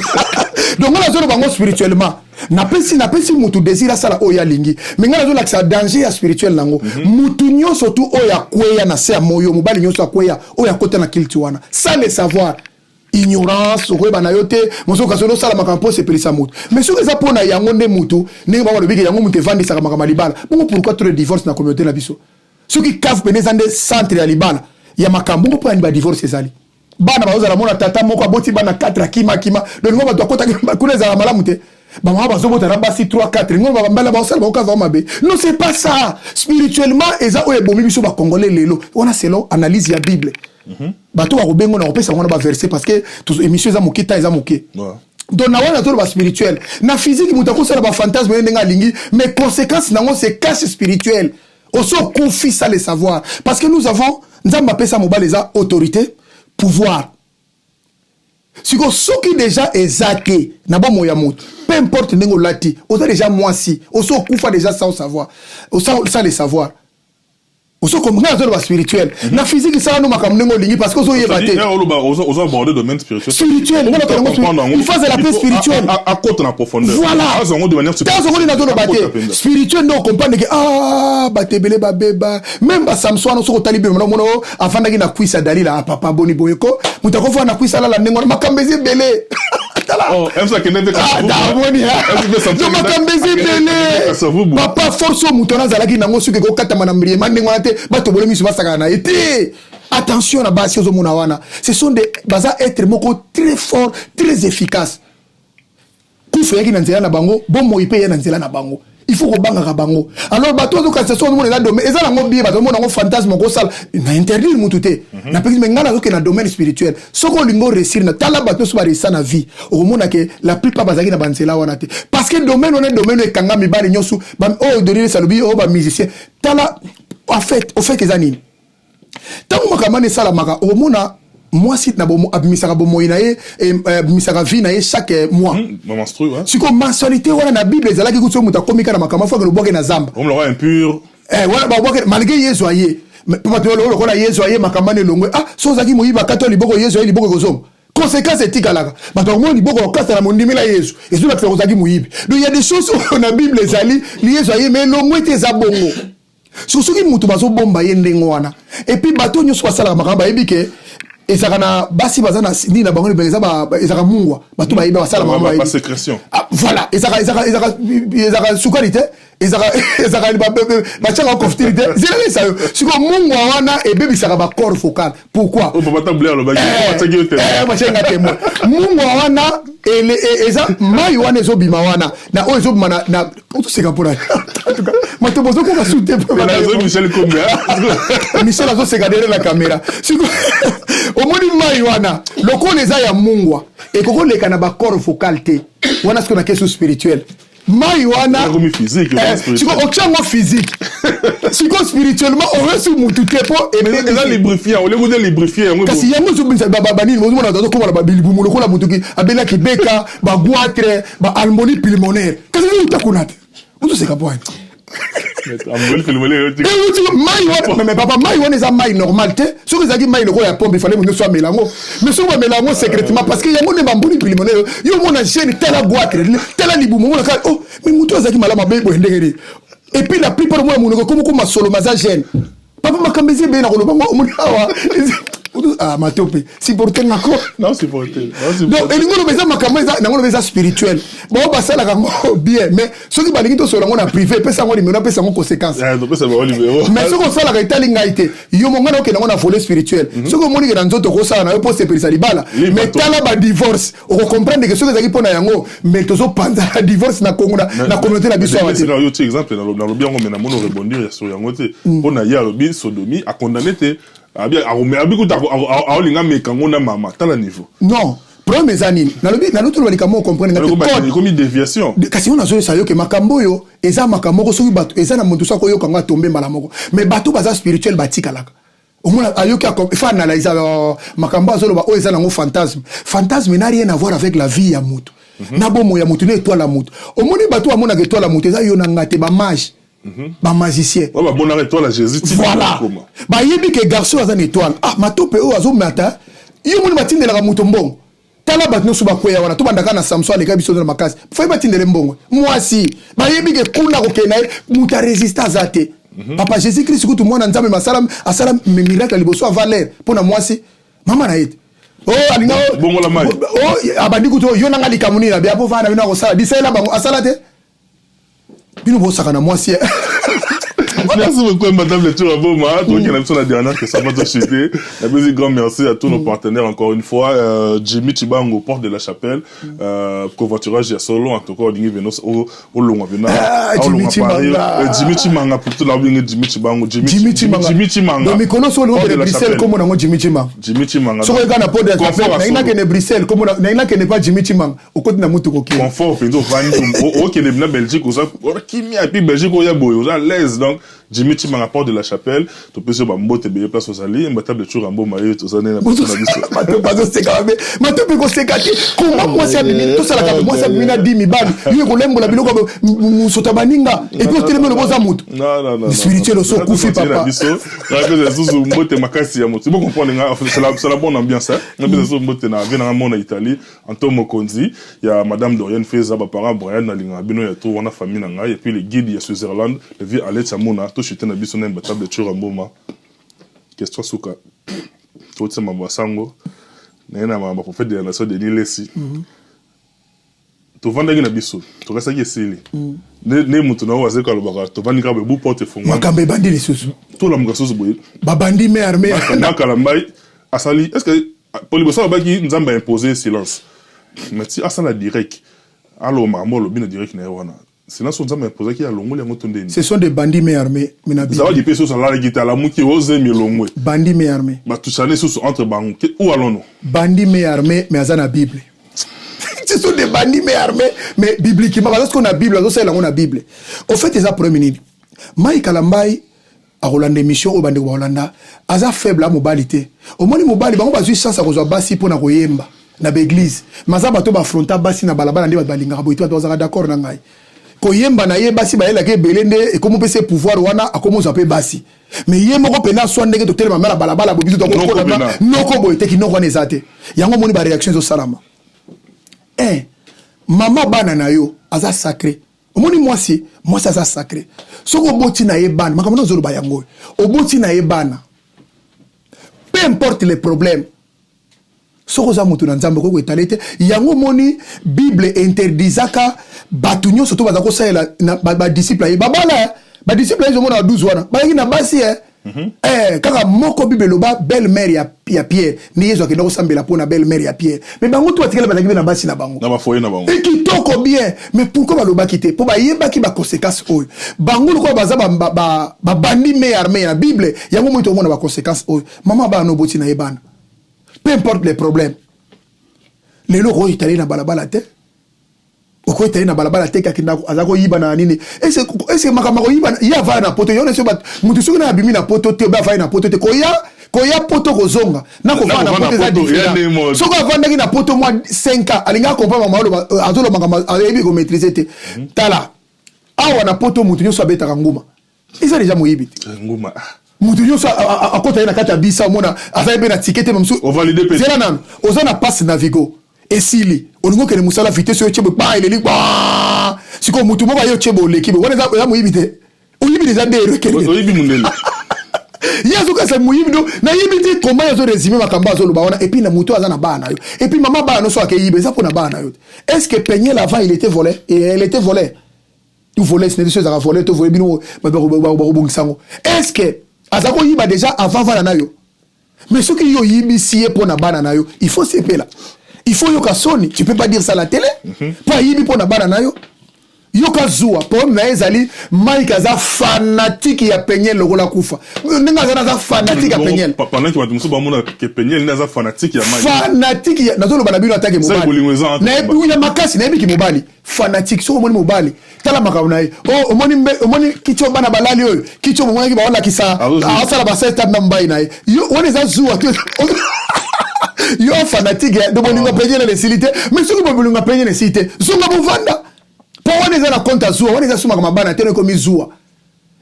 donc nga zo bango spirituellement na pesi mutu désir sala oya lingi mais nga zo la danger ya spirituel nango mutu nyo surtout oya kweya na se moyo mobali nyo so kweya oya kota na kilti wana ça le savoir ignorance okoyeba na yo te mosoka solo sala makampo se pelisa mutu mais soki eza pona yango nde mutu ndenge bango lobiki yango mutu evandisaka makambo libala bongo pourquoi tout le divorce na communauté na biso soki cave pene eza nde centre ya libala ya makambo bongo mpo yani badivorce ezali bana bazozala mona tata moko aboti bana 4 akima donc bato akota kuna ezala malamu te bama bazobota na basi 3-4 ngo bambala basala bakaza mabe non c'est pas ça spirituellement eza oye bomi biso ba congolais lelo on a selon analyse ya bible bato ba kobengo na kopesa ngona ba verset parce que tous émission za mokita eza moké donc na wana to ba spirituel na physique mutako sala ba fantasme ndenga lingi mais conséquence nango c'est cache spirituel oso confie ça le savoir parce que nous avons nzamba pesa mobile eza autorité pouvoir siko soki déjà ezake na ba moya mutu peu importe ndengo lati oza déjà moi si oso kufa déjà sans savoir ça le savoir oso comme nga zo ba spirituel na physique ça no makambo ndengo lingi parce que oso yebate oso aborder domaine spirituel ngana to il faut la paix spirituelle à côté na profondeur voilà de manière spirituel no comprendre que batebele babeba même ba samson no so ko talibe mono afanda ki na kwisa dalila papa boni boyeko mutako fa na kwisa la ndengo makambo ezebele papa force mutona zalaki nango suke ko katama na mbriema ndengo ate bato bole misu basaka na été attention na basi ozo mona wana ce sont des baza être moko très fort très efficace kufa yaki na nzela na bango bomo ipe ya na nzela na bango il faut ko banga ka bango alors bato ozo ka station mona na domaine eza nango bien bato mona ngo fantasme ko sala na interdire mutu te na peki ngana zo ke na domaine spirituel soko lingo réussir na tala bato so ba réussir na vie o mona que la plupart bazaki na banzela wana te parce que domaine on est domaine e kanga mi bari nyosu ba donner salobi ba musicien tala en fait au fait que zanini tant makamane sala maka o mona moi si na bomo abimisaka bomo inaye abimisaka vie na chaque mois menstrue hein siko mensualité wana na bible ezalaki kutso muta komika na makama fo que le boke na zamba on le roi impur voilà ba boke malgré yezo aye papa to lo ko na yezo aye makamane longwe so zaki moyiba katoli boko yezo aye liboko kozoma conséquence etikalaka bato mo liboko okata na mondimela yezo ezo la faire ozaki moyibi donc il y a des choses na bible ezali yezo aye mais longwe te za bongo soki mutu bazo bomba ye ndengo wana et puis bato nyoso basala makamba ebike ezaka na basi bazana ni na bango libengeza ezaka mungwa bato ba yeba basala makamba ba sécrétion voilà ezaka sukarité ezaka ba changa confidité zela ça siko mungwa wana ebebisaka ba corps focal pourquoi on peut pas tabler le bagage ba changa témoin mungwa wana eza mai wana ezobima wana na o ezobima na on se kapona en tout cas mato bozo ko basute Michel Kombe Michel azo se garder la caméra siko omoni mai wana lokole eza ya mungwa ekoko leka na ba corps focal te wana siko na question spirituelle mai wana physique siko ochango physique siko spirituellement on reçu mutu te po et eza librifier on le librifier yango kasi yango zo binza babani mo mona dato ko la bilibu mo lokola mutuki abela kibeka ba goitre ba almoni pulmonaire kasi uta kunate uto se kapwa Mais papa, mai on est à mai normal, te. Ce que ça dit mai le roi à pompe, il fallait que nous soyons mélango. Mais ce qu'on mélango secrètement parce qu'il y a mon emboli pulmonaire. Yo mon chaîne telle boîte, telle libu mon oh, mais mon toi ça dit malama bebo ndengeri. Et puis la plupart moi mon comme solo maza gêne. Papa m'a kambezi bien na koloba mon awa. Ah, ma topé. Si porter nako. Non, c'est porter. Donc, et nous besoin makameza, nous besoin spirituel. Bon, bah ça la bien, mais ceux qui balingi to sur la privé, peut ça on numéro, peut ça on conséquence. Ah, donc ça va au numéro. Mais ce qu'on fait la réalité lingaité, yo monga na on a volé spirituel. Ce que moni que dans d'autres ko ça na yo poste per salibala. Mais tala ba divorce, on comprendre que ce que ça qui pona yango, mais tozo panza divorce na Congo na communauté la biso. C'est là yo exemple dans le bien on mena mono rebondir sur yango te. Pona ya lobi sodomie a condamné te. Ah bien, non, problème est anine. Dans l'autre on comprendre que comme une déviation. Kasi on a joué ça yo que makambo yo, eza makambo ko soki bato, eza na muntu sa ko yo kanga tomber malamoko. Mais bato baza spirituel batika laka. Au moins ayo ki fa analyse makambo azolo ba o eza nango fantasme. Fantasme n'a rien à voir avec la vie ya mutu. Na bomo ya mutu ne étoile la mutu. Au moins bato amona que étoile la mutu eza yo na ngate ba mage. Ba magicien. Bah bon arrête toi la Jésus. Voilà. Bah yebi que garçon a une étoile. Ah matope o azo mata. Yo moni matinde la mutombong. Tala bat no suba kweya wana to bandaka na Samson les biso na makasi. Faut batinde le mbongo. Moi si. Bah yebi que kuna ko kenaye muta résistance ate. Papa Jésus Christ ko tout monde nzambe masalam asalam miracle liboso a valeur pona moi si. Mama na yete. Oh alinga bongo la mai. Oh abandi kuto yo nanga likamuni na bia po fana bino ko sala. Disela bango asala te. Bino bo sakana moi si. Merci beaucoup, Madame Le Tour Aboma. Donc, il y a la dernière que ça va te chuter. Un grand merci à tous nos partenaires encore une fois. Jimmy Chibango au Porte de la Chapelle. Covoiturage, il y a solo, en tout cas, au long, Jimmy Chimanga, pour tout l'abonné, Jimmy Chibango. Jimmy Chimanga. Donc, Mykonos, au long de Bruxelles, comme on a Jimmy Chimanga. Jimmy Chimanga. Sur le gars, Porte de la Chapelle, il n'y a que Bruxelles, comme on a, il n'y a que pas Jimmy Chimanga. Au côté de la Moutou. Confort, Pedro, Van, au Québec, Belgique, qui m'y a puis Belgique, au Yaboy, à l'aise, donc. Jimmy Chimanga Porte de la Chapelle, tu peux se mbote be place aux alliés, une table de tour en beau maillot tous années na biso. Mato pas se kabe, mato pe ko se kati. Comment moi ça bimi tout ça la moi ça bimi na 10 000 balles. Yo ko lembo la biloko musota baninga et puis tellement le boza mutu. Non. Spirituel au so kufi papa. Na be zo mbote makasi ya mutu. Bon comprendre nga c'est la bonne ambiance hein. Na be zo mbote na vena mona Italie, Antonio Konzi, il y a madame Dorian Feza ba parent Brian na linga bino ya to wana famille na nga et puis les guides ya Switzerland, le vieux Alex Amona. J'étais na biso na table de Churamboma. Question suka. Tout ça m'a sango. Na mama prophète de la nation de Nilesi. To vanda na biso. To kasa ki sili. Ne mutu na waze ka lobaka. To vanda ka bu porte fonga. Makambe bandi lisusu. To la mga susu boye. Ba bandi me armé. Na kalambai asali. Est-ce que polibosa ba ki nzamba imposer silence. Mais si asala direct. Allo mamolo bino direct na wana. Sinon, ce sont des bandits mais armés. Ça va dire que ce la guitare, la mouki ose milongwe. Bandits mais armés. Bah tout ça, c'est entre banques. Où allons-nous? Bandits mais armés, mais à la Bible. Ce sont des bandits mais armés, mais bibliquement. Parce qu'on a Bible, on a Bible. Au fait, c'est ça pour une minute. Mike Kalambai, à Hollande émission au Bandi Hollanda, a faible à mobilité. Au moins, mobile, on va juste ça, ça va bassi pour na koyemba. Na l'église. Maza bato ba fronta bassi na balabala ndi balinga boito to d'accord na ngai. Koyemba na ye basi ba yela ke belende et comment peut se pouvoir wana a comment ça peut basi mais ye moko pena so ndenge to telema mala balabala bobizo to ko na noko boy te ki noko nezate yango moni ba réaction zo salama mama bana na yo aza sacré omoni moi ça aza sacré soko boti na ye bana makamno zo ba yango oboti na ye bana peu importe les problèmes soko za mutu na nzambe ko etalete yango moni Bible interdisaka batu nyonso to bazako saela na ba disciple ye babala ba disciple ye mona 12 wana ba na basi kaka moko Bible loba belle mère ya Pierre ni yezo ke ndoko sambela pona belle mère ya Pierre mais bango to atikela bazaki na basi na bango na ba foyer na bango et qui toko bien mais pourquoi ba loba kité po ba yeba ki ba conséquences oyo bango ko baza ba bandi mais armée na Bible yango mo to mona ba conséquences oyo mama ba no boti na yebana. Peu importe les problèmes. Les locaux italiens na balabala te. Oko italiens na balabala te kakina azako yiba na nini. Est-ce que makamako yiba ya va na poto yone se bat mutu suku na bimi na poto te ba va na poto te koya poto kozonga na ko va na poto za différent. Soko avanda ki na poto moi 5 ans alinga comprendre mama azolo makama ayebi ko maîtriser te. Tala. Awa na poto mutu nyo so abeta nguma. Ils ont déjà moyibi. Ngoma. Mutu nyonso akota na kata bisa mona azaye be na ticket mamsu. On valide pe. Zela nan. Ozana passe Navigo. Esili. Olingo kene musala vitesse yo chebo ba ele ba. Siko mutu mo ba yo chebo lekibe. Wana za moyibi te. Oyibi déjà dero kene. Oyibi mundele. Yazo ka sa moyibi do na yibi te comment yazo résumer makamba zo loba wana et puis na mutu azana ba na yo. Et puis maman ba no so akeyibe ça pour na ba na yo. Est-ce que Peignel avant il était volé et elle était volée. Tout volé ce n'est des choses à voler tout volé bino ba sango. Est-ce que azako yiba déjà avant vala na yo. Mais ce qui yo yibi sié pour na bana na yo, il faut seper là. Il faut yo ka soni, tu peux pas dire ça à la télé. Pas yibi pour na bana na yo. Yo ka zuwa pour na ezali Mike aza fanatique ya Peignel lokola kufa. Ninga za fanatique ya Peignel. Pendant que tu ba mona que Peignel na za fanatique ya Mike. Fanatique ya nazo loba na bino attaque mobali. Na ebi ya makasi na ebi ki mobali. Fanatique so moni mobali. Tala makabuna yi. Oh omoni kicho bana balali oyo. Kicho mwana ki ba wala kisa. Asala ba set na mbai na yi. Yo wone za zuwa. Yo fanatique ya do boninga Peignel na silité. Mais so ko boninga Peignel na silité. Zonga bovanda. Pour on est dans la compte à Zoua, on est dans suma comme bana tene comme Zoua.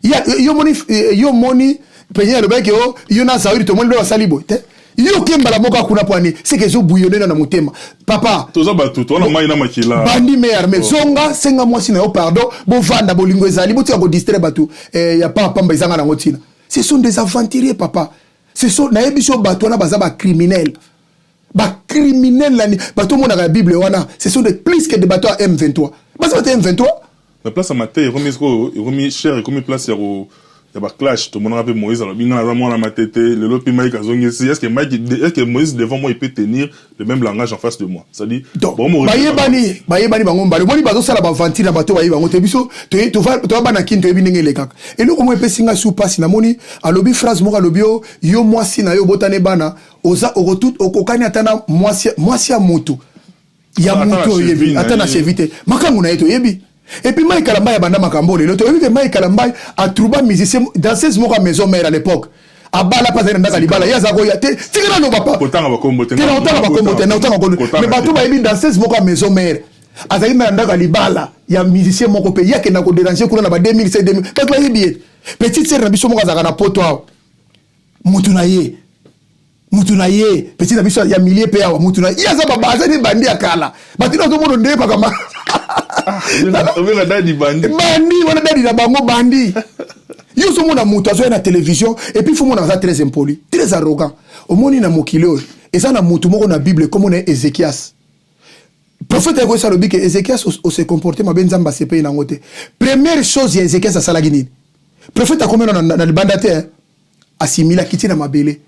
Yo moni Peignel le bec yo na sauri to moni be salibo te. Yo kemba la moka kuna pwani, c'est que zo bouillonner na mutema. Papa, toza batu to na mai na makila. Bandi me armé zonga senga mwasi na yo pardon, bo vanda bolingo ezali bo ti ko distraire batu ya pa pamba izanga na ngotina. Ce sont des aventuriers papa. Ce sont na ebiso batu na baza ba criminels. Ba criminels là bato mona la Bible wana, ce sont des plus que des bateaux à M23. Bah ça M23. La place à maté, remis cher et comme place il y a clash, tout le monde rappelle Moïse alors bien dans moi la matete, le lopi Mike azongi est-ce que Moïse devant moi il peut tenir le même langage en face de moi. Ça dit bon bayebani bango mbali boni bazo sala ba venti na bato bayi bango te biso to va bana kin to ebinenge le kaka. Et nous comment peut singa sous passe na moni alobi phrase mo alobi yo mwasi na yo botane bana oza okotut okokani atana mwasi ya mutu. Ya mutu yebi atana chevite makangu na yeto yebi. Et puis Mike Kalamba ya banda makambo le loto yebi Mike Kalamba a trouvé musicien dans 16 mois maison mère à l'époque a bala pas dans la libala ya zako ya te tigana no papa kotanga bakombo te na otanga mais bato ba yebi dans 16 mois maison mère azali na ndaka libala ya musicien moko pe yake na ko déranger kuna na ba 2007 2000 parce que yebi petite sœur na biso moko azaka na poto awo mutu na ye petit na biso ya millier pe awa mutu na ya za baba azali bandi ya kala batino to mono nde pa kama on a dadi bandi wana dadi na bango bandi yo so mona mutu azo na télévision et puis faut mona za très impoli très arrogant au moni na mokilo et ça na mutu moko na Bible comme on est Ézéchias prophète ko sa lobi que Ézéchias o se comporter ma benzamba se paye na ngote première chose ya Ézéchias a sala gini prophète a comme na libandate assimila kiti na mabele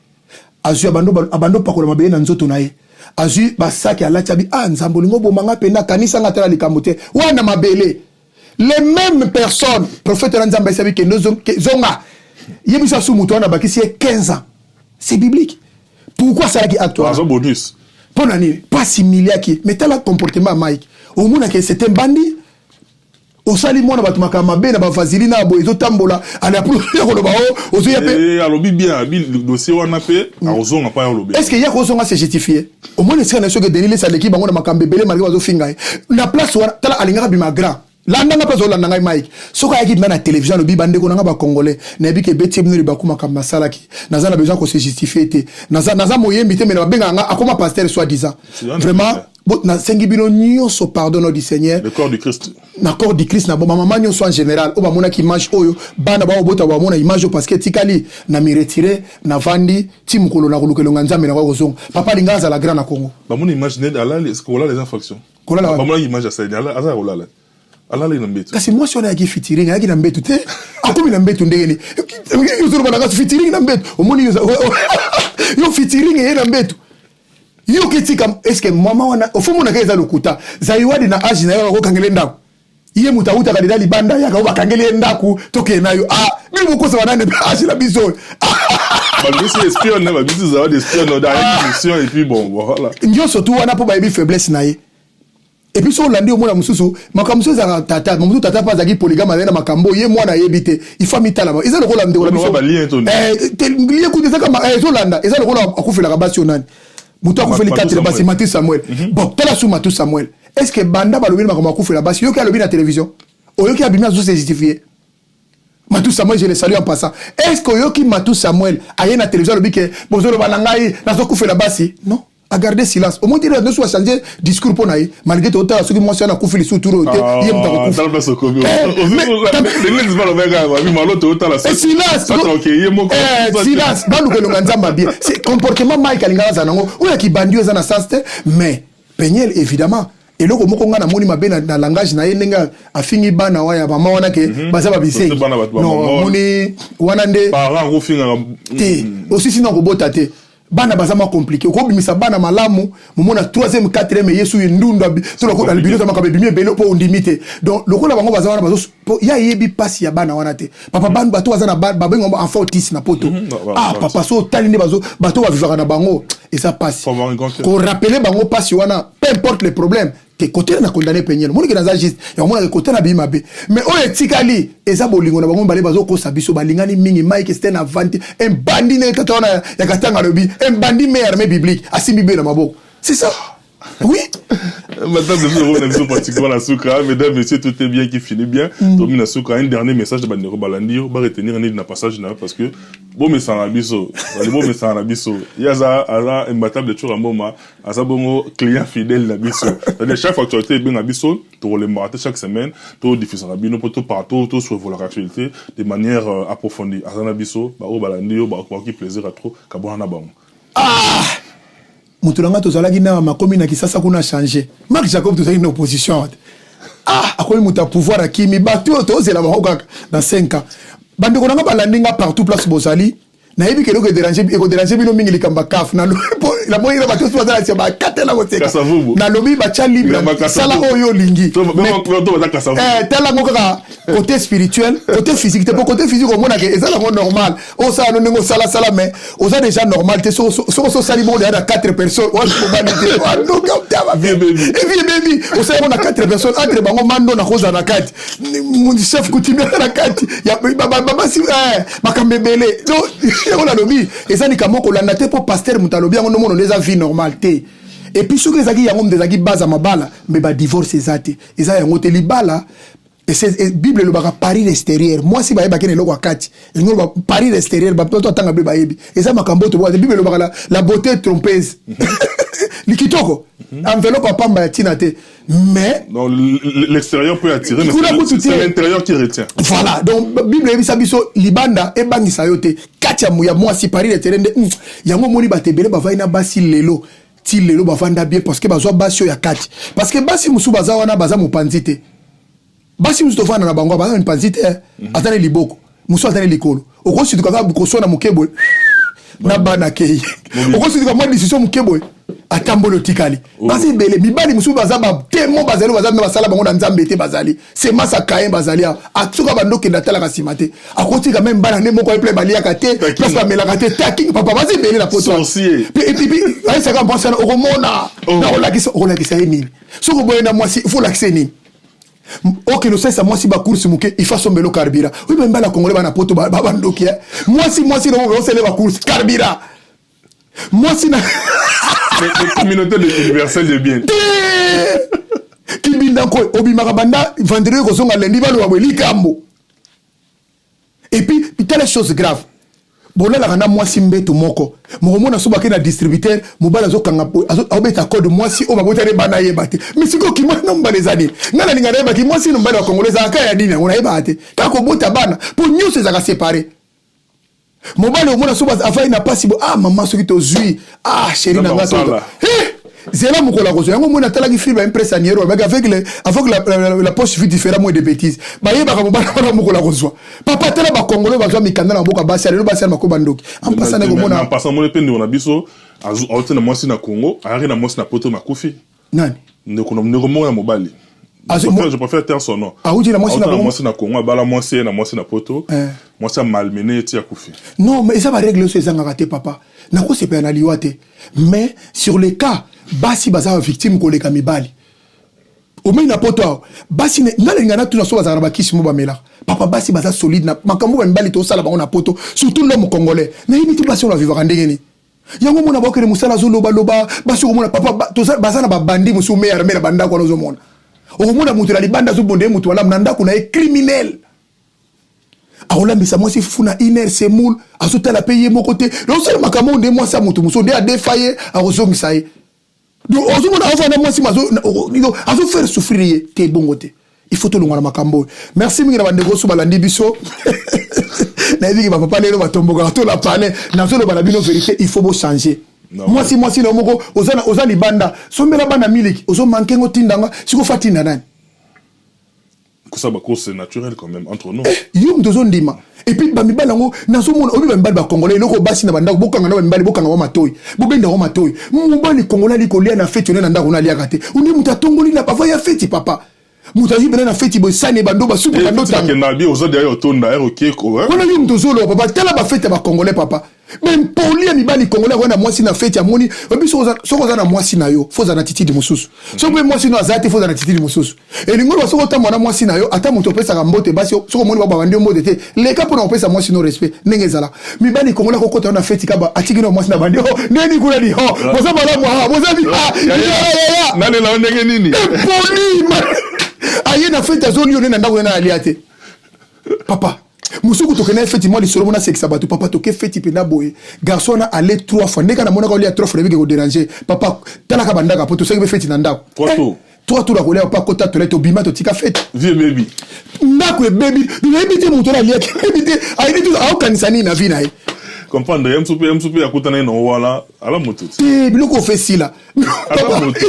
azu abando pakola mabele na nzoto na ye azu basaki alachabi nzambo lingo bomanga penda kanisa ngata likambo te wana mabele les mêmes personnes prophète nzamba sabi que zonga yebisa su muto na bakisi 15 ans c'est biblique pourquoi ça qui actuel bonus pour nani pas similaire qui mais tel comportement Mike au monde que c'était un bandit au sali mona batu makama be na ba fazilina bo ezo tambola ala pour ko lo ba o zo yape alobi bien dossier wana pe azonga pa alobi est-ce que ya ko zonga c'est justifié au moins c'est que Denis ça l'équipe bango na makambe belé malgré bazo finga na place wana tala alinga bi ma grand landa na place landa ngai Mike soko ya na télévision lo bi bande ko nga ba congolais na bi ke beti mnuri ba kuma kama salaki naza na besoin ko se justifier te naza moyembi te mais na benga nga akoma pasteur soit disant vraiment na sengi bino nyonso pardon du Seigneur le corps du Christ na corps du Christ na bo mama nyonso en général o ba mona ki image oyo bana ba obota ba mona image parce que tikali na mi retirer na vandi timukolo na kulukelo nganzambe na ko zonga papa lingaza la grand na Congo ba mona imaginer ala est-ce que voilà les infractions ba mona image à ça ala olala ala le nambetu kasi moi sona yaki featuring yaki na mbetu te akomi na mbetu ndengeni yo zo ba na featuring na mbetu o moni yo featuring ye na mbetu yo ketika est-ce que mama wana ofumu na keza lokuta zaiwadi na age na yo ko kangele ndako iye mutauta kadida libanda yaka ko bakangele ndako toke nayo mimi mukosa wanane age la biso ba bisi espion na ba bisi za des espion da émission et puis bon voilà ndio surtout wana po ba bi faiblesse na ye et puis so landi omona mususu makamso za tata mamutu tata pa zaki polygame na makambo ye mwana yebite ifa mitala ba ezalo ko lande ko ba lien to lien ko deza kama ezolanda ezalo ko akufela ka basi onani mutu akufeli 4 basi Matou Samuel bon tala sous Matou Samuel est-ce que banda ba lobi makoma akufela basi yo ki alobi na télévision oyo ki abimi azo se justifier Matou Samuel, je le salue en passant. Est-ce que Yoki Matou Samuel a une télévision le bique bonjour Balangaï, n'a pas fait la basse? Non. A garder silence. Au moins, il a changé discours pour naï. Malgré tout, ce qui mentionne à Koufi les sous-tours. Silence. C'est comportement Mike Alingala Zanango. Ou qui bandio Zana Saste. Mais, Peniel, évidemment. Et là, comme on a moni ma ben na langage na yenga a fini bana wa ya mama wana ke baza ba bise. Non, moni wanande. Parents au finga. Aussi sinon ko botate. Bana bazama compliqué ko bimisa bana malamu mumona 3e 4e yesu ndunda to ko albino to makabe bimie belo po ndimite donc lokola bango bazama bazo ya yebi passe ya bana wana te papa bandu bato bazana babengo enfant autiste na poto papa so tali ne bazo bato ba vivaka na bango et ça passe ko rappeler bango passe wana peu importe les problèmes que côté na condamné penyelo moni ke na juste ya mona ke côté na bima be mais o etikali eza bolingo na bango balé bazo ko sabiso balingani mingi Mike c'était na vente un bandit ne katona ya katanga lobi un bandit mais armée biblique asimi be na maboko c'est ça. Oui. Madame, mesdames, messieurs, tout est bien qui finit bien. Domina Souka, un dernier message de Bandero Balandi, on va retenir un passage parce que bon mais sans abisso, bon mais sans abisso. Il y a un imbattable de toujours un moment, à ça bon client fidèle d'abisso. C'est-à-dire chaque fois que tu as été bien abisso, tu les mater chaque semaine, tu diffuses un abino pour tout partout, tout sur l'actualité de manière approfondie. À ça abisso, bah au Balandi, bah qui plaisir à trop, kabona bon. Ah. Mutulanga tozalaki na makomi na kisasa kuna changer. Marc Jacob tozalaki na opposition. Ah, akomi muta pouvoir akimi batu tozela ba dans 5 ans. Bande konanga balandinga partout place bozali. Na yebi ke loko déranger bino mingi likamba kaf na la moyira batu tozala tia ba katela koteka. Na lobi ba cha libre sala oyo lingi. Tela ngoka côté spirituel, côté physique, te côté physique au moins que ezala normal. O ça no ngo sala mais oza déjà normal te so sali bon de 4 personnes. On peut valider. Donc baby. O ça on a 4 personnes entre bango mando na koza na kati. Mon chef continue na kati. Ya baba si makambebele. Donc on a lobi ezani kamoko la nate pour pasteur mutalobi ngo no les vie normalité. Et puis ceux qui zaki yango ndezaki base mabala mais ba divorce ezate. Eza yango te libala. Et c'est Bible le baka Paris l'extérieur. Moi si ba yeba kene loko akati. Il ngo ba Paris l'extérieur ba toto tanga be ba yebi. Eza makambo to ba Bible le baka la beauté trompeuse. Likitoko. Enveloppe papa mba tina te. Mais non, l'extérieur peut attirer mais c'est l'intérieur qui retient. Voilà. Donc Bible yebi sabiso libanda e bangisa yote. Katia muya moi si Paris l'extérieur yango moni ba tebele ba vaina basi lelo. Ti lelo ba vanda bien parce que bazwa basio ya kati. Parce que basi musu baza wana baza mopanzite. Basi musu tofana na bango baza mopanzite atane liboko. Musu atane likolo. Okosi tukaka bukosona mukebo. Na bana kei. Okosi tukaka mwa décision mukebo. Atambolo tikali. Basi bele mibali musu baza ba tellement bazali baza na basala bango na nzambe te bazali. C'est masa kayen bazali a. Atsuka bandoke ndatala kasimate. Akoti ka même bana ne moko eple balia kate. Place ba melaka te taking papa basi bele na poto. Et puis ay ça ka penser au romona. Na olakisa nini. Soko boyena mwasi il faut l'accès ni. Ok, nous savons ça, moi si ba course mouké, il faut sommer le carburant. Oui, mais la Congolais va na poto ba bandoki. Moi si non, on se lève à course carburant. Moi si na les communautés de universel de bien. Qui binda ko obimaka banda vendredi ko songa lundi ba lo weli kambo. Et puis telle chose grave. Bon là la moi si mbeto moko. Mo mona so ba ke na distributeur, mo bala zo kanga obeta code moi si o ba botane bana yebate. Mais siko ki mo nomba les années. Ngala ninga reba ki moi si nomba la congolais aka ya dina ona yebate. Ka ko bota bana pour nous ces aka séparer. Mobile au moins soba afai na pas si ah maman soki to zui ah chérie na ngato zela mukola kozo yango mona tala ki film impress aniero avec la poche vite différemment de bêtises ba yeba ka mobile na mukola kozo papa tala ba congolais ba zwa mikanda na boka basi alelo basi na makoba ndoki en passant na mona en passant mon epende on a biso azote na mwasi na Congo ari na mwasi na poto makufi nani ne kono ya mobile. Je préfère taire son nom. Ah oui, la moitié na Congo, la moitié na poto, moitié malmené ti akufi. Non, mais ça va régler ce ça ngate papa. Na ko c'est pas na liwate. Mais sur les cas basi baza victime ko le kamibali. Au moins na poto basi ngale ngana tout na so baza ba kisi mo ba mela. Papa basi baza solide na makambo ba mbali to sala ba na poto, surtout l'homme congolais. Na yini basi on va vivre ndenge ni. Yango mona bokere musala zo loba basi ko mona papa to baza na ba bandi musu me armé na banda ko no zo mona. Au moment où la libanda zo bonde mutu wala mnanda kuna criminel. aolambisa mwasi fufu na iner semoule azotala pe ye moko te losala makambo nde mwasi ya moto mosusu nde adefa ye akozongisa ye ozomona avanda mwasi azofaire souffrir ye te bongo te il faut tolongwana makambo. Merci mingi na bandeko so balandi biso na yebiki bapapa lelo batombokaka tola pale nazolo bala bino vérité il faut bo changer. Mwasi na moko oza libanda sombela bana miliki ozo manke ngo tindanga siko fatinda nani ça c'est naturel quand même entre nous. Yo mtozo ndima et puis bamibala ngo nazomona obi bamibala ba congolais loko basi na bandako bokanga na bamibala bokanga wa matoyi bobenda wa matoyi mubali congolais liko lia na fete na ndako na lia kate undi mutatongoli na bava ya fete papa mutaji bena na fete bo sane bando ba supu bando tanga na bi ozo dia otonda ok ko kona yo mtozo lo papa tala ba fete ba congolais papa même Paulia mibali congolais wana mwasi na fete ya moni obi soko za na mwasi na yo foza na titidi mususu soko mwasi no azate foza na titidi mususu elingolo soko ta mwana mwasi na yo ata muto pesa ka mbote basi soko moni baba ndio mbote te leka pona opesa mwasi no respect nengezala mibali congolais kokota na fete kaba atiki no mwasi na bandio neni kuna ni ho boza bala mwa boza bi nani la ndenge nini Pauli aye na fete azoni yo nena ndako na aliate papa musuku tokena feti moi lisolo mona sexe bato papa toke feti pena boye garçon na aller 3 fois ndeka na mona ko lia 3 fois bige ko déranger papa tala ka bandaka poto seki feti na ndako 3 tours 3 tours ko lia pa kota toilette obima to tika feti vieux baby ndako e baby ni ebité muto na lia ki ebité ayi tout au kanisani na vie na ye comprendre msupe yakutana na wala ala moto te biloko ofesi la ala moto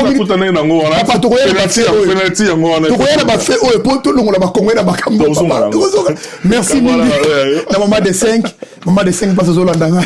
yakutana na ngo wala papa to penalty ya ngo wala to koyela ba fait o poto longola ba kongola ba kambo papa merci mingi na maman de 5 passe zolandanga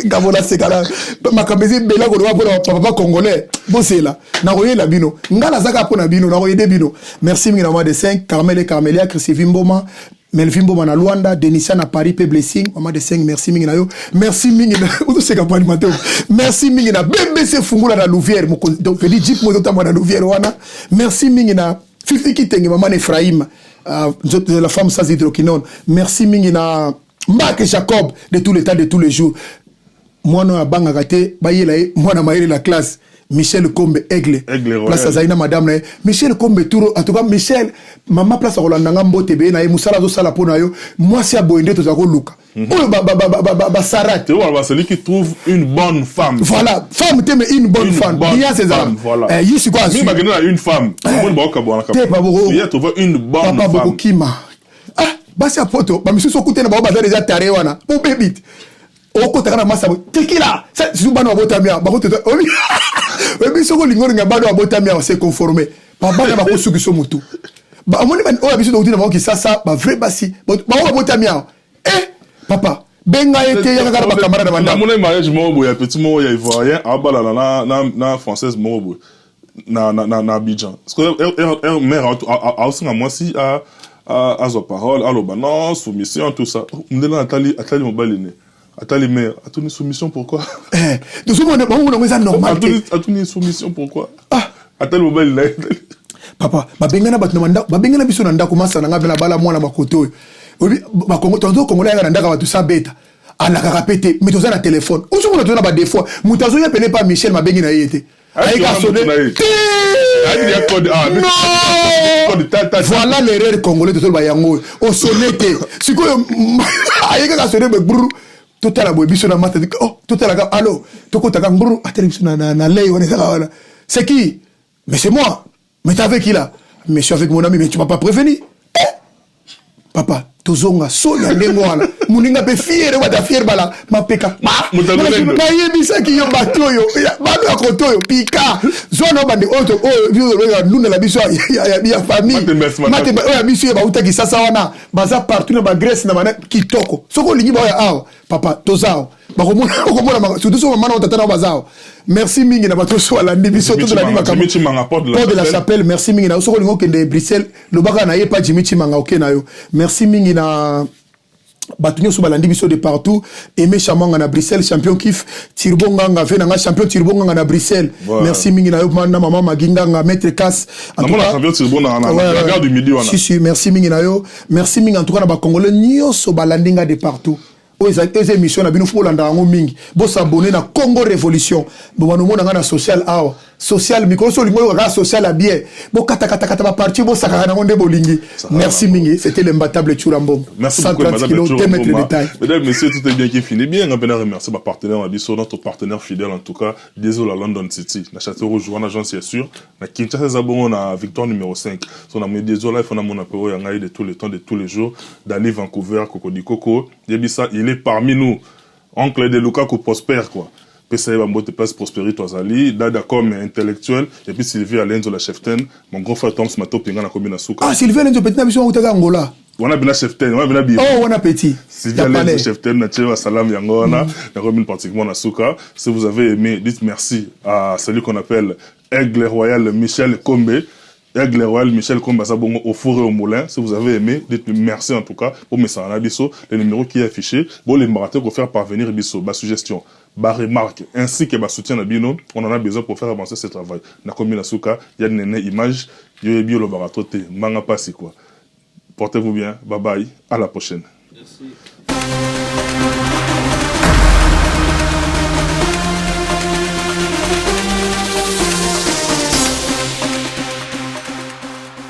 ngabona sekala makambezi bela ko ba papa congolais bosela na koyela bino ngala zaka pona bino na koyede bino merci mingi na maman de 5 Carmel et Carmelia Christine Mboma Melvin Boma na Luanda, Denisia na Paris, P Blessing, maman de 5, merci mingi na yo. Merci mingi na uto seka pa animateur. Merci mingi na BBC Fungula na Louvière, donc di Jeep mo ta na Louvière wana. Merci mingi na Fifi Kitenge maman Ephraim, la femme sans hydroquinone. Merci mingi na Marc Jacob de tous les temps de tous les jours. Moi no banga kate ba yela moi na maire la classe. Michel Kombe Aigle place Zaina madame na Michel Kombe Touro en tout cas Michel maman place Rolandanga mbote be na musala zo sala pona yo moi si aboinde to zako luka oh ba Sarat voilà celui qui trouve une bonne femme voilà femme t'aime une bonne femme bien ces hommes voilà yisi quoi mi magana une femme bon ba ka bona ka il y a trouvé une bonne femme papa bokima ah basi apoto ba misusu kutena ba ba déjà taré wana pour baby okota kana masa tekila ça subano abotamia ba koto obi soko lingoro ngabado abotamia on s'est conformé papa na ba kosukiso mutu ba amoni ba o abiso dotina ba ki sasa ba vrai basi ba abotamia papa benga ete ya kaka ba camarade na banda mon mariage mo boya petit mo ya ivoirien abala na française mo boya na Abidjan parce que mère a aussi moi si à zo parole aloba non soumission tout ça ndela atali mobalene Attends les mères, à une soumission pourquoi? Nous sommes normal. À une soumission pourquoi? Ah, attends le mobile là. Papa, babengana batnamanda, babengana biso nanda komasa nanga bela bala mwana makoto. Obi ba Congo tonzo Congolais ya nanda ka batu sa beta. Ana ka répéter, mais toza na téléphone. Ou somo na ba des fois, mutazo ya pene pas Michel mabengi na yete. Aïe ka sonné. Voilà l'erreur congolais de ba yango. O sonné. Sikoyo aïe ka sonné be brrr. Tout à la biso na mata oh tout à la allô toko taka nguru atele biso na lei on est là c'est qui mais c'est moi mais t'es avec qui là mais je suis avec mon ami mais tu m'as pas prévenu papa tozonga soya ndengo wana muninga pe fiere wa ta fiere bala mapeka na yebisa ki yo batoyo balo ya kotoyo pika zona bande auto biso ba nuna la biso ya famille mate ba biso ba utaki sasa wana baza partout na ba Grèce na bana kitoko soko lingi ba ya awa papa tozao ba komona surtout so mama na tata na bazao merci mingi na bato so la biso to la liba kama Port de la Chapelle merci mingi na soko lingo kende Bruxelles lo baka na yepa Jimmy Chimanga okena yo merci mingi na batunyo so balandi biso de partout Aimé Chamanga na Bruxelles champion kiff Tirbonganga venanga champion Tirbonganga na Bruxelles merci mingi na yo na maman Maginganga maître Casse en tout cas champion Tirbonganga na gare du midi wana si merci mingi na yo merci mingi en tout cas na ba congolais nyoso balandinga de partout aux émissions na bino faut landa ngo mingi bo s'abonner na Congo Révolution bo mano mona na social hour social micro so lingo ka social à bien bo kata ba parti bo saka na ngonde bolingi merci mingi c'était l'imbattable Churambo merci beaucoup madame 2 mètres de taille. Mesdames messieurs, tout est bien qui finit bien. On peut remercier ma partenaire Abisso, notre partenaire fidèle en tout cas, désolé à London City na Château-Rouge en agence c'est sûr na Kinshasa Zabon na victoire numéro 5 son ami désolé il faut na mon apéro yangai de tous les temps de tous les jours d'aller Vancouver Cocody Coco Yebisa il est parmi nous oncle de Lukaku prospère quoi. PCA va monter place prospérer Toazali, d'accord mais intellectuel, et puis Sylvie Alenzo la cheftaine, mon grand frère Tom Smato Pinga na commune Souka. Ah Sylvie Alenzo petit na biso utaka Angola. On a bien la cheftaine, on a bien bien. Oh on a petit. Sylvie Alenzo cheftaine na Tchewa Salam Yangona, la commune pratiquement na Souka. Si vous avez aimé, dites merci à celui qu'on appelle Aigle Royal Michel Kombe. Aigle Royal Michel Kombe Sabongo au four et au moulin. Si vous avez aimé, dites merci en tout cas pour mes Bisso, le numéro qui est affiché. Bon les marathons pour faire parvenir Bisso, ma suggestion. Ba remarque ainsi que ba soutien à Bino, on en a besoin pour faire avancer ce travail. Na commune Asuka, il y a une image, il y a bio le baratote, manga passi quoi. Portez-vous bien, bye bye, à la prochaine. Merci.